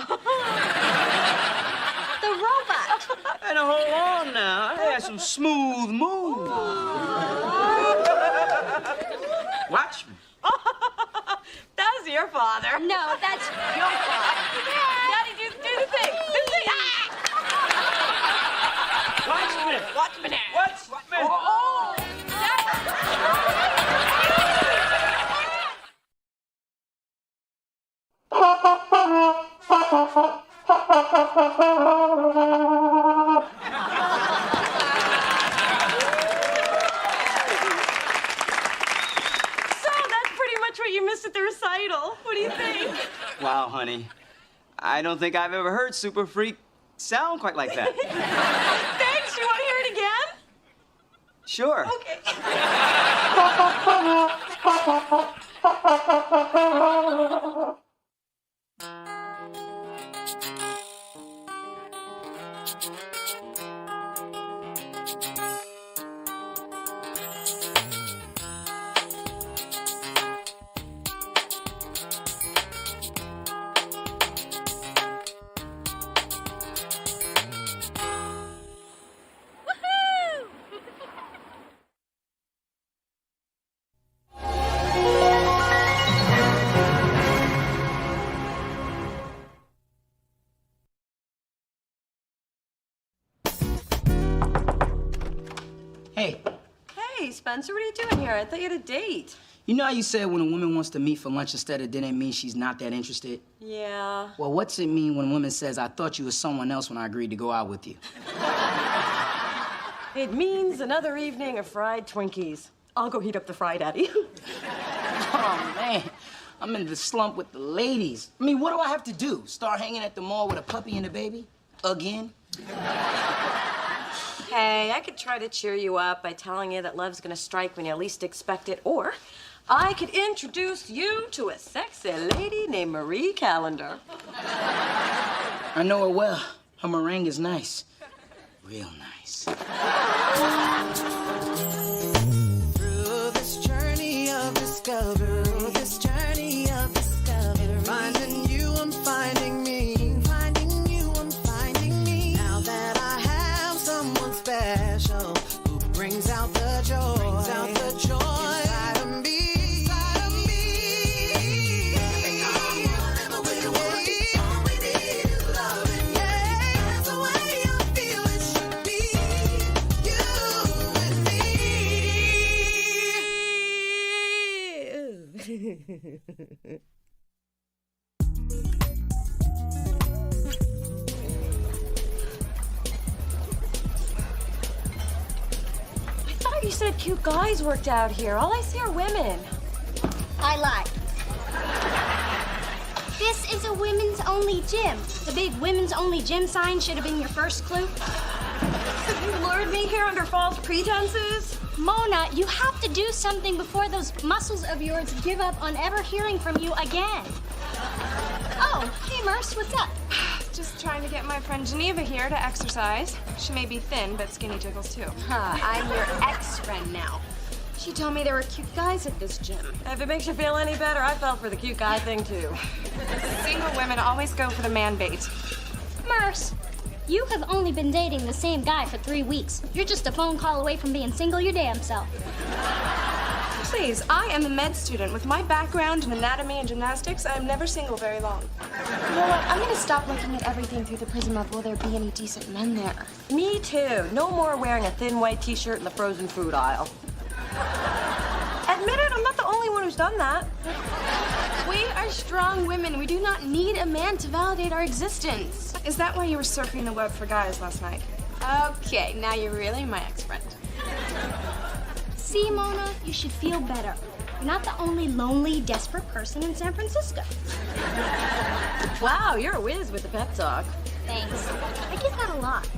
robot. And hold on now, I had some smooth moves. Watch me. That was your father. No, that's your father. Daddy, do the thing. Do the thing. Watch me. Watch me now. Watch me. What you missed at the recital. What do you think? Wow, honey. I don't think I've ever heard Super Freak sound quite like that. Thanks. You want to hear it again? Sure. Okay. Hey. Hey, Spencer, what are you doing here? I thought you had a date. You know how you said when a woman wants to meet for lunch instead of dinner, it means she's not that interested? Yeah. Well, what's it mean when a woman says, I thought you was someone else when I agreed to go out with you? It means another evening of fried Twinkies. I'll go heat up the fry, Daddy. Oh, man. I'm in the slump with the ladies. I mean, what do I have to do? Start hanging at the mall with a puppy and a baby? Again? Hey, I could try to cheer you up by telling you that love's gonna strike when you least expect it, or I could introduce you to a sexy lady named Marie Callender. I know her well. Her meringue is nice. Real nice. Through this journey of discovery, finding you, I'm finding me. Finding you, I'm finding me. Now that I have someone special who brings out the joy, inside of me. That's the way I feel it should be. You and me. You said cute guys worked out here. All I see are women. I lied. This is a women's only gym. The big women's only gym sign should have been your first clue. So you lured me here under false pretenses? Mona, you have to do something before those muscles of yours give up on ever hearing from you again. Oh, hey, Merce, what's up? Just trying to get my friend Geneva here to exercise. She may be thin, but skinny jiggles too. I'm your ex-friend now. She told me there were cute guys at this gym. If it makes you feel any better, I fell for the cute guy thing, too. Single women always go for the man bait. Merce, you have only been dating the same guy for 3 weeks. You're just a phone call away from being single your damn self. Please, I am a med student. With my background in anatomy and gymnastics, I am never single very long. You know what? I'm gonna stop looking at everything through the prism of will there be any decent men there. Me too. No more wearing a thin white t-shirt in the frozen food aisle. Admit it, I'm not the only one who's done that. We are strong women. We do not need a man to validate our existence. Is that why you were surfing the web for guys last night? Okay, now you're really my ex-friend. See, Mona, you should feel better. You're not the only lonely, desperate person in San Francisco. Wow, you're a whiz with the pep talk. Thanks. I get that a lot.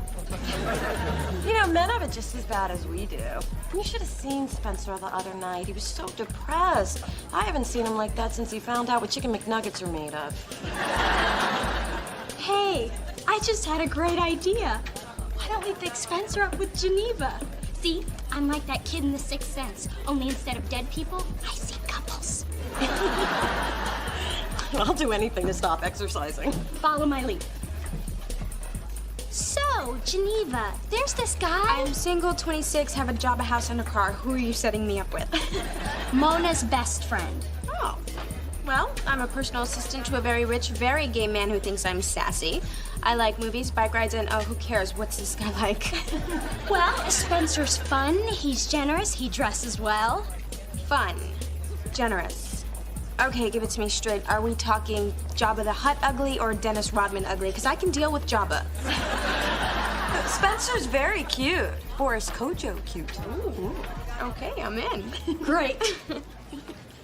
You know, men have it just as bad as we do. You should have seen Spencer the other night. He was so depressed. I haven't seen him like that since he found out what chicken McNuggets are made of. Hey, I just had a great idea. Why don't we fix Spencer up with Geneva? See, I'm like that kid in The Sixth Sense, only instead of dead people, I see couples. I'll do anything to stop exercising. Follow my lead. So, Geneva, there's this guy. I'm single, 26, have a job, a house, and a car. Who are you setting me up with? Mona's best friend. Oh. Well, I'm a personal assistant to a very rich, very gay man who thinks I'm sassy. I like movies, bike rides, and oh, who cares? What's this guy like? Well, Spencer's fun, he's generous, he dresses well. Fun. Generous. Okay, give it to me straight. Are we talking Jabba the Hutt ugly or Dennis Rodman ugly? Because I can deal with Jabba. Spencer's very cute. Boris Kojo cute. Ooh. Okay, I'm in. Great.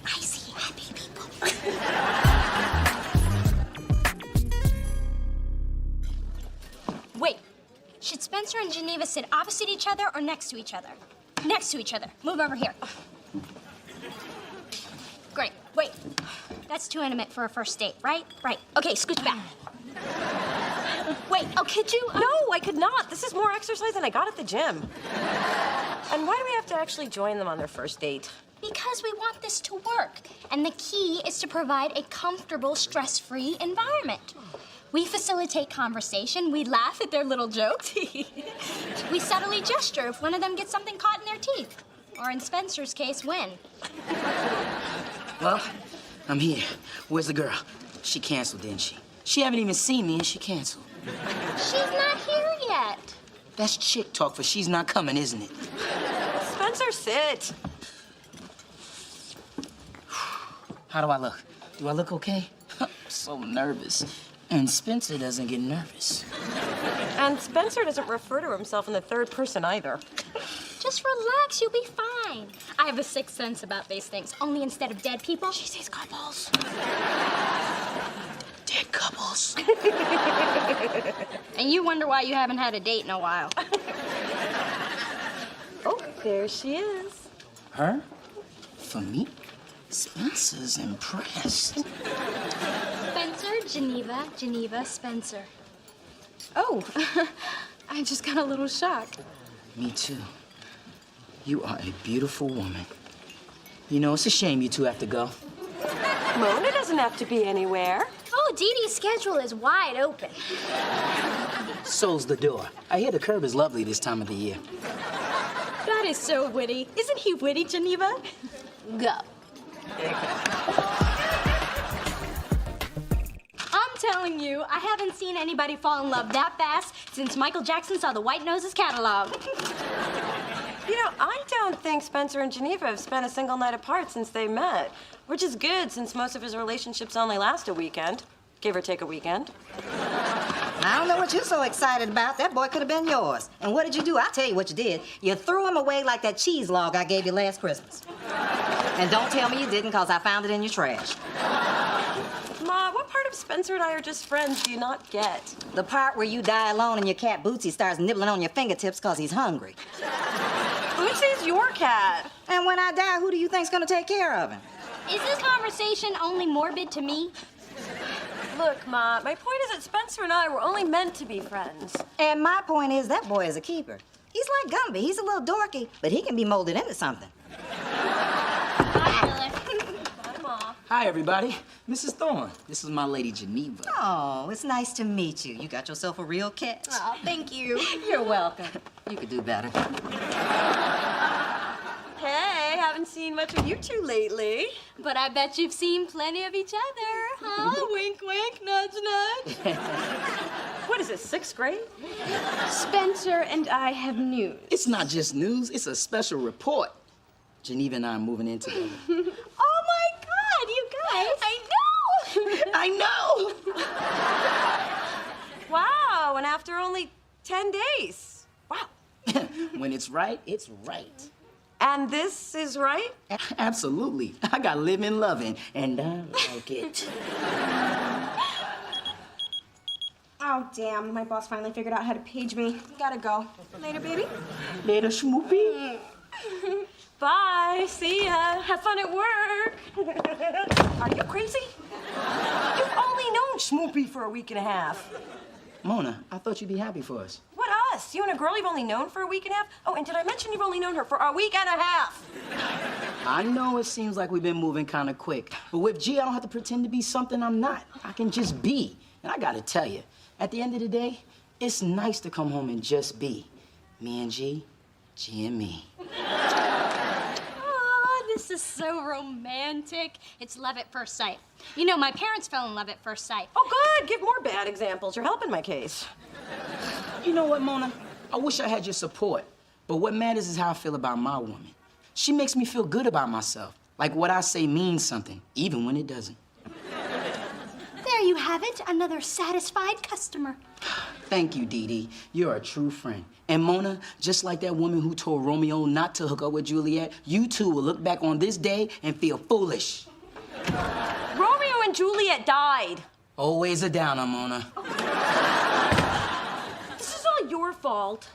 I see happy people. Wait, should Spencer and Geneva sit opposite each other or next to each other? Next to each other. Move over here. Great. Wait. That's too intimate for a first date, right? Right. Okay, scooch back. Wait, oh, could you? No, I could not. This is more exercise than I got at the gym. And why do we have to actually join them on their first date? Because we want this to work. And the key is to provide a comfortable, stress-free environment. We facilitate conversation. We laugh at their little jokes. We subtly gesture if one of them gets something caught in their teeth. Or in Spencer's case, when. Well, I'm here. Where's the girl? She canceled, didn't she? She haven't even seen me and she canceled. She's not here yet. That's chick talk for she's not coming, isn't it? Spencer, sit. How do I look? Do I look okay? I'm so nervous. And Spencer doesn't get nervous. And Spencer doesn't refer to himself in the third person either. Just relax, you'll be fine. I have a sixth sense about these things. Only instead of dead people, she sees couples. Dead couples. And you wonder why you haven't had a date in a while. Oh, there she is. Her? For me? Spencer's impressed. Spencer, Geneva, Geneva, Spencer. Oh, I just got a little shocked. Me too. You are a beautiful woman. You know, it's a shame you two have to go. Mona doesn't have to be anywhere. Oh, Dee Dee's schedule is wide open. So's the door. I hear the curb is lovely this time of the year. That is so witty. Isn't he witty, Geneva? Go. I'm telling you, I haven't seen anybody fall in love that fast since Michael Jackson saw the White Noses catalog. You know, I don't think Spencer and Geneva have spent a single night apart since they met, which is good since most of his relationships only last a weekend, give or take a weekend. I don't know what you're so excited about. That boy could have been yours. And what did you do? I'll tell you what you did. You threw him away like that cheese log I gave you last Christmas. And don't tell me you didn't, because I found it in your trash. Ma, what part of Spencer and I are just friends do you not get? The part where you die alone and your cat Bootsy starts nibbling on your fingertips because he's hungry. Bootsy's your cat. And when I die, who do you think's gonna take care of him? Is this conversation only morbid to me? Look, Ma, my point is that Spencer and I were only meant to be friends. And my point is that boy is a keeper. He's like Gumby. He's a little dorky, but he can be molded into something. Hi, everybody. Mrs. Thorne. This is my lady Geneva. Oh, it's nice to meet you. You got yourself a real cat. Oh, thank you. You're welcome. You could do better. Hey, haven't seen much of you two lately. But I bet you've seen plenty of each other, huh? Wink, wink, nudge, nudge. What is it, 6th grade? Spencer and I have news. It's not just news, it's a special report. Geneva and I are moving in together. Oh my God, you guys! I know! Wow, and after only 10 days. Wow. When it's right, it's right. And this is right? Absolutely. I got living loving, and I like it. Oh, damn. My boss finally figured out how to page me. Gotta go. Later, baby. Later, Schmoopy. Bye. See ya. Have fun at work. Are you crazy? You've only known Schmoopy for a week and a half. Mona, I thought you'd be happy for us. What us? You and a girl you've only known for a week and a half? Oh, and did I mention you've only known her for a week and a half? I know it seems like we've been moving kind of quick, but with G, I don't have to pretend to be something I'm not. I can just be. And I gotta tell you, at the end of the day, it's nice to come home and just be. Me and G, G and me. Oh, this is so romantic. It's love at first sight. You know, my parents fell in love at first sight. Oh, good. Give more bad examples. You're helping my case. You know what, Mona? I wish I had your support, but what matters is how I feel about my woman. She makes me feel good about myself, like what I say means something, even when it doesn't. There you have it, another satisfied customer. Thank you, Dee Dee. You're a true friend. And Mona, just like that woman who told Romeo not to hook up with Juliet, you too will look back on this day and feel foolish. Romeo and Juliet died. Always a downer, Mona. This is all your fault.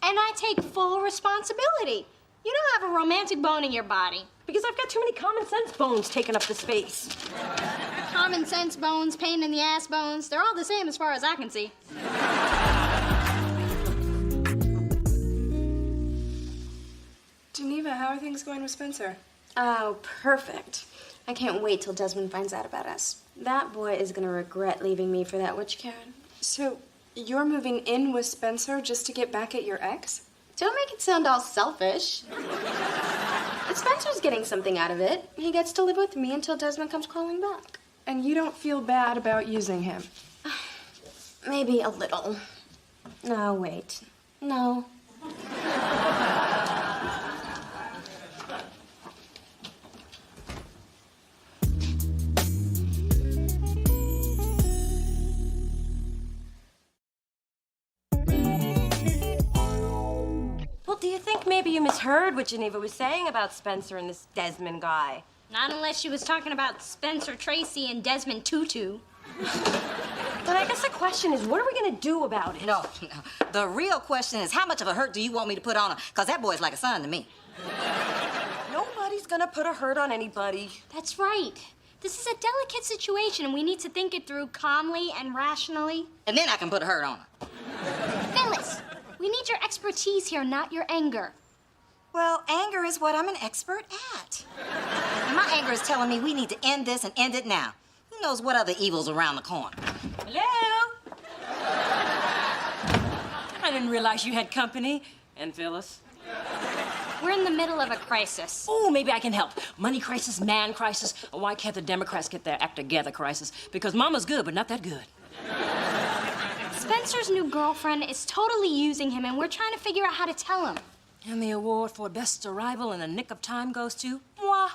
And I take full responsibility. You don't have a romantic bone in your body. Because I've got too many common sense bones taking up the space. Common sense bones, pain in the ass bones, they're all the same as far as I can see. Geneva, how are things going with Spencer? Oh, perfect. I can't wait till Desmond finds out about us. That boy is gonna regret leaving me for that witch Karen. So, you're moving in with Spencer just to get back at your ex? Don't make it sound all selfish. But Spencer's getting something out of it. He gets to live with me until Desmond comes calling back. And you don't feel bad about using him? Maybe a little. No, wait. No. Well, do you think maybe you misheard what Geneva was saying about Spencer and this Desmond guy? Not unless she was talking about Spencer Tracy and Desmond Tutu. But I guess the question is, what are we gonna do about it? No. The real question is, how much of a hurt do you want me to put on her? Because that boy's like a son to me. Nobody's gonna put a hurt on anybody. That's right. This is a delicate situation, and we need to think it through calmly and rationally. And then I can put a hurt on her. Phyllis, we need your expertise here, not your anger. Well, anger is what I'm an expert at. And my anger is telling me we need to end this and end it now. Who knows what other evil's around the corner? Hello? I didn't realize you had company. And Phyllis? We're in the middle of a crisis. Oh, maybe I can help. Money crisis, man crisis. Why can't the Democrats get their act together crisis? Because Mama's good, but not that good. Spencer's new girlfriend is totally using him, and we're trying to figure out how to tell him. And the award for best arrival in the nick of time goes to moi.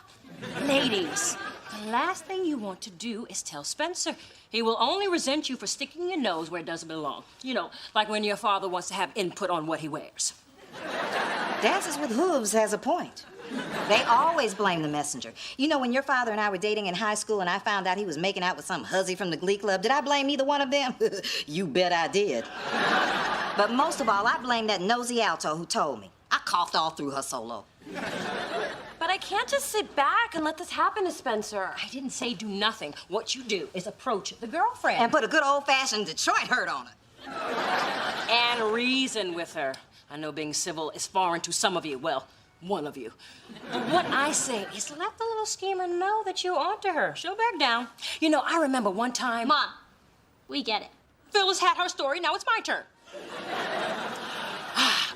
Ladies, the last thing you want to do is tell Spencer. He will only resent you for sticking your nose where it doesn't belong. You know, like when your father wants to have input on what he wears. Dances with Hooves has a point. They always blame the messenger. You know, when your father and I were dating in high school and I found out he was making out with some hussy from the Glee Club, did I blame either one of them? You bet I did. But most of all, I blame that nosy alto who told me. I coughed all through her solo. But I can't just sit back and let this happen to Spencer. I didn't say do nothing. What you do is approach the girlfriend. And put a good old-fashioned Detroit hurt on it. And reason with her. I know being civil is foreign to some of you. Well, one of you. But what I say is let the little schemer know that you're onto her. She'll back down. You know, I remember one time... Mom, we get it. Phyllis had her story. Now it's my turn.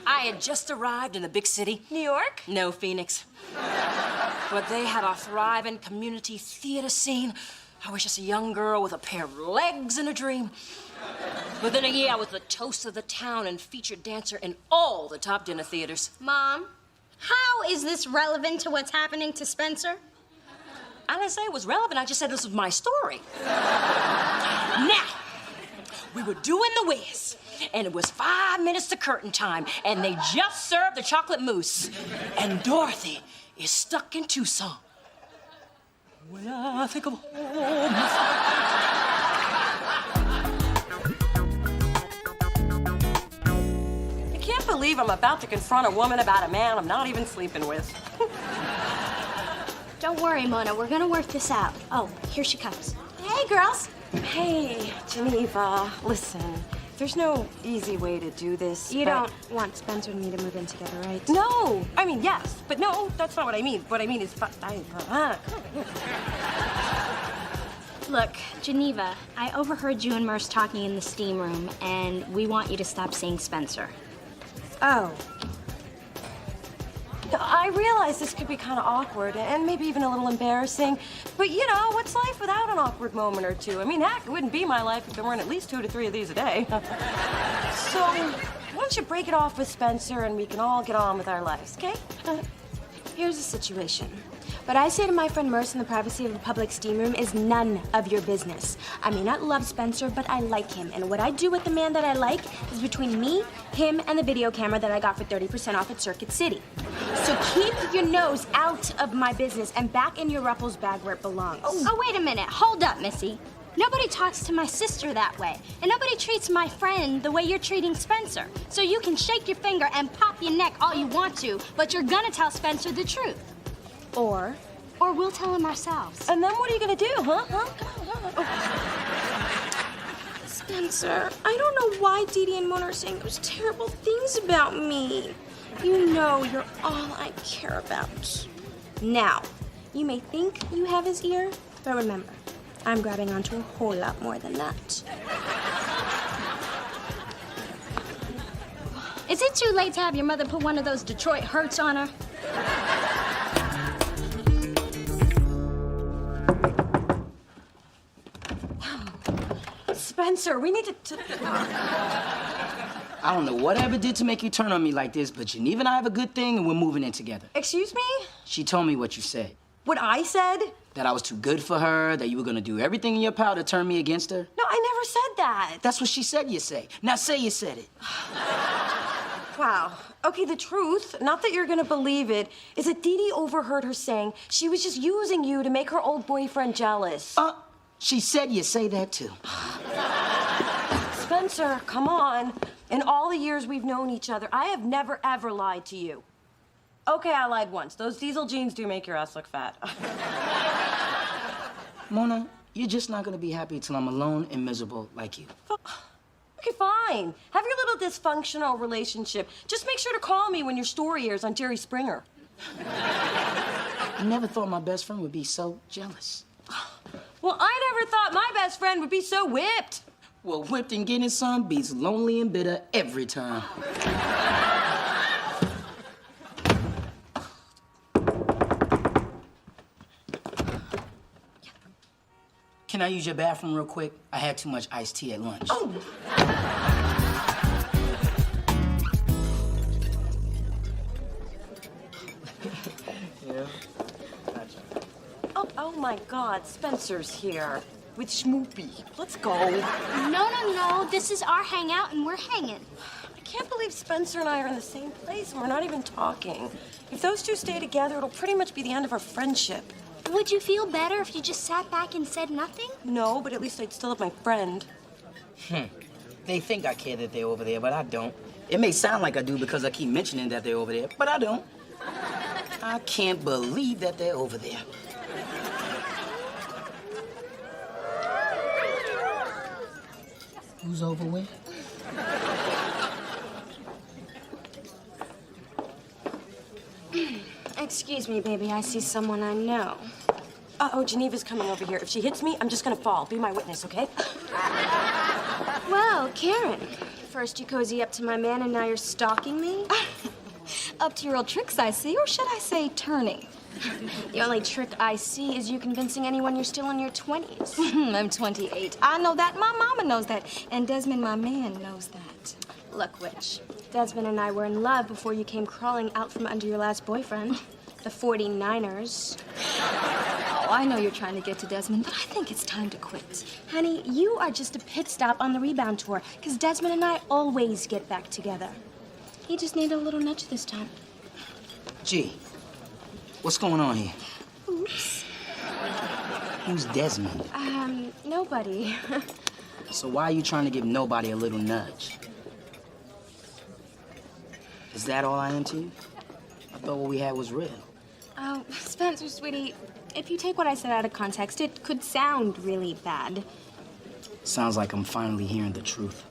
I had just arrived in the big city. New York? No, Phoenix. But they had a thriving community theater scene. I was just a young girl with a pair of legs and a dream. Within a year, I was the toast of the town and featured dancer in all the top dinner theaters. Mom, how is this relevant to what's happening to Spencer? I didn't say it was relevant. I just said this was my story. Now, we were doing the whiz, and it was 5 minutes to curtain time, and they just served the chocolate mousse. And Dorothy is stuck in Tucson. When I think of home... I can't believe I'm about to confront a woman about a man I'm not even sleeping with. Don't worry, Mona. We're gonna work this out. Oh, here she comes. Hey, girls. Hey, Geneva. Listen, there's no easy way to do this. You but- don't want Spencer and me to move in together, right? No. I mean, yes, but no, that's not what I mean. What I mean is, Look, Geneva, I overheard you and Merce talking in the steam room, and we want you to stop seeing Spencer. Oh. I realize this could be kind of awkward and maybe even a little embarrassing, but you know, what's life without an awkward moment or two? I mean, heck, it wouldn't be my life if there weren't at least 2 to 3 of these a day. So, why don't you break it off with Spencer and we can all get on with our lives, okay? Here's the situation. What I say to my friend Merce in the privacy of a public steam room is none of your business. I may not love Spencer, but I like him. And what I do with the man that I like is between me, him, and the video camera that I got for 30% off at Circuit City. So keep your nose out of my business and back in your Ruffles bag where it belongs. Oh, wait a minute. Hold up, Missy. Nobody talks to my sister that way. And nobody treats my friend the way you're treating Spencer. So you can shake your finger and pop your neck all you want to, but you're gonna tell Spencer the truth. Or we'll tell him ourselves. And then what are you gonna do, huh? Spencer, I don't know why Dee Dee and Mona are saying those terrible things about me. You know you're all I care about. Now, you may think you have his ear, but remember, I'm grabbing onto a whole lot more than that. Is it too late to have your mother put one of those Detroit hurts on her? Spencer, we need to... I don't know whatever did to make you turn on me like this, but Geneva and I have a good thing and we're moving in together. Excuse me? She told me what you said. What I said? That I was too good for her, that you were gonna do everything in your power to turn me against her. No, I never said that. That's what she said you say. Now say you said it. Wow. Okay, the truth, not that you're gonna believe it, is that Dee Dee overheard her saying she was just using you to make her old boyfriend jealous. She said you say that too. Spencer, come on. In all the years we've known each other, I have never, ever lied to you. Okay, I lied once. Those diesel jeans do make your ass look fat. Mona, you're just not gonna be happy till I'm alone and miserable like you. Okay, fine. Have your little dysfunctional relationship. Just make sure to call me when your story airs on Jerry Springer. I never thought my best friend would be so jealous. Well, I never thought my best friend would be so whipped. Well, whipped and getting some beats lonely and bitter every time. Can I use your bathroom real quick? I had too much iced tea at lunch. Oh! Yeah. Oh my God, Spencer's here with Schmoopy. Let's go. No. This is our hangout and we're hanging. I can't believe Spencer and I are in the same place and we're not even talking. If those two stay together, it'll pretty much be the end of our friendship. Would you feel better if you just sat back and said nothing? No, but at least I'd still have my friend. They think I care that they're over there, but I don't. It may sound like I do because I keep mentioning that they're over there, but I don't. I can't believe that they're over there. Who's over where? Excuse me, baby. I see someone I know. Uh-oh, Geneva's coming over here. If she hits me, I'm just gonna fall. Be my witness, okay? Well, Karen, first you cozy up to my man and now you're stalking me? Up to your old tricks, I see, or should I say turning? The only trick I see is you convincing anyone you're still in your 20s. I'm 28. I know that. My mama knows that. And Desmond, my man, knows that. Look, Witch, Desmond and I were in love before you came crawling out from under your last boyfriend, the 49ers. Oh, I know you're trying to get to Desmond, but I think it's time to quit. Honey, you are just a pit stop on the rebound tour, because Desmond and I always get back together. He just needed a little nudge this time. Gee, what's going on here? Oops. Who's Desmond? Nobody. So why are you trying to give nobody a little nudge? Is that all I am to you? I thought what we had was real. Oh, Spencer, sweetie, if you take what I said out of context, it could sound really bad. Sounds like I'm finally hearing the truth.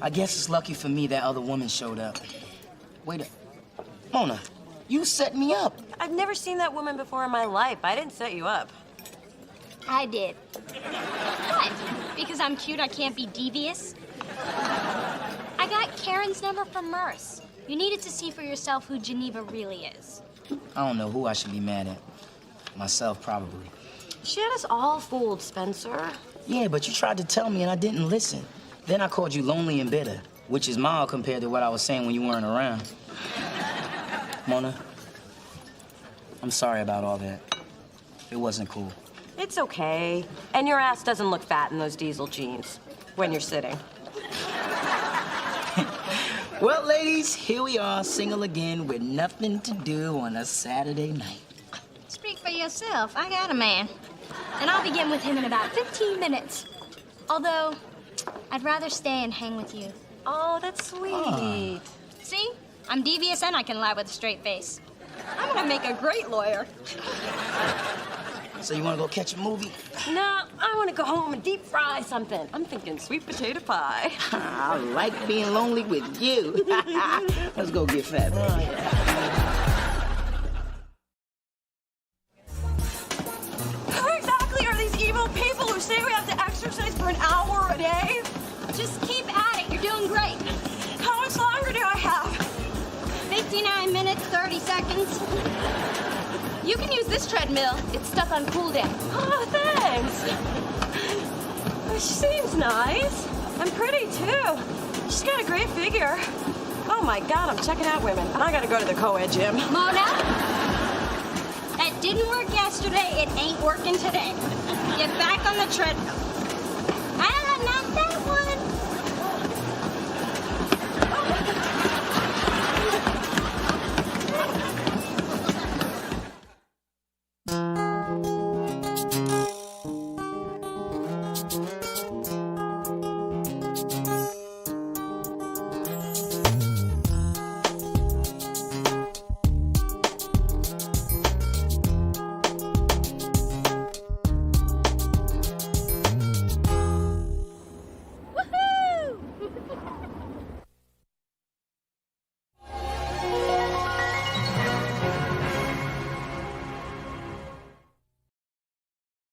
I guess it's lucky for me that other woman showed up. Wait a... Mona, you set me up. I've never seen that woman before in my life. I didn't set you up. I did. What? Because I'm cute, I can't be devious? I got Karen's number from Merce. You needed to see for yourself who Geneva really is. I don't know who I should be mad at. Myself, probably. She had us all fooled, Spencer. Yeah, but you tried to tell me and I didn't listen. Then I called you lonely and bitter, which is mild compared to what I was saying when you weren't around. Mona, I'm sorry about all that. It wasn't cool. It's okay. And your ass doesn't look fat in those diesel jeans when you're sitting. Well, ladies, here we are, single again with nothing to do on a Saturday night. Speak for yourself. I got a man. And I'll begin with him in about 15 minutes. Although, I'd rather stay and hang with you. Oh, that's sweet. See? I'm devious and I can lie with a straight face. I'm gonna make a great lawyer. So you want to go catch a movie? No, I want to go home and deep fry something. I'm thinking sweet potato pie. I like being lonely with you. Let's go get fat, baby. Who exactly are these evil people who say we have to exercise for an hour a day? Just keep at it. You're doing great. How much longer do I have? 59 minutes, 30 seconds. You can use this treadmill. It's stuck on cooldown. Oh, thanks. She seems nice. And pretty, too. She's got a great figure. Oh, my God, I'm checking out women. And I gotta go to the co-ed gym. Mona, that didn't work yesterday. It ain't working today. Get back on the treadmill.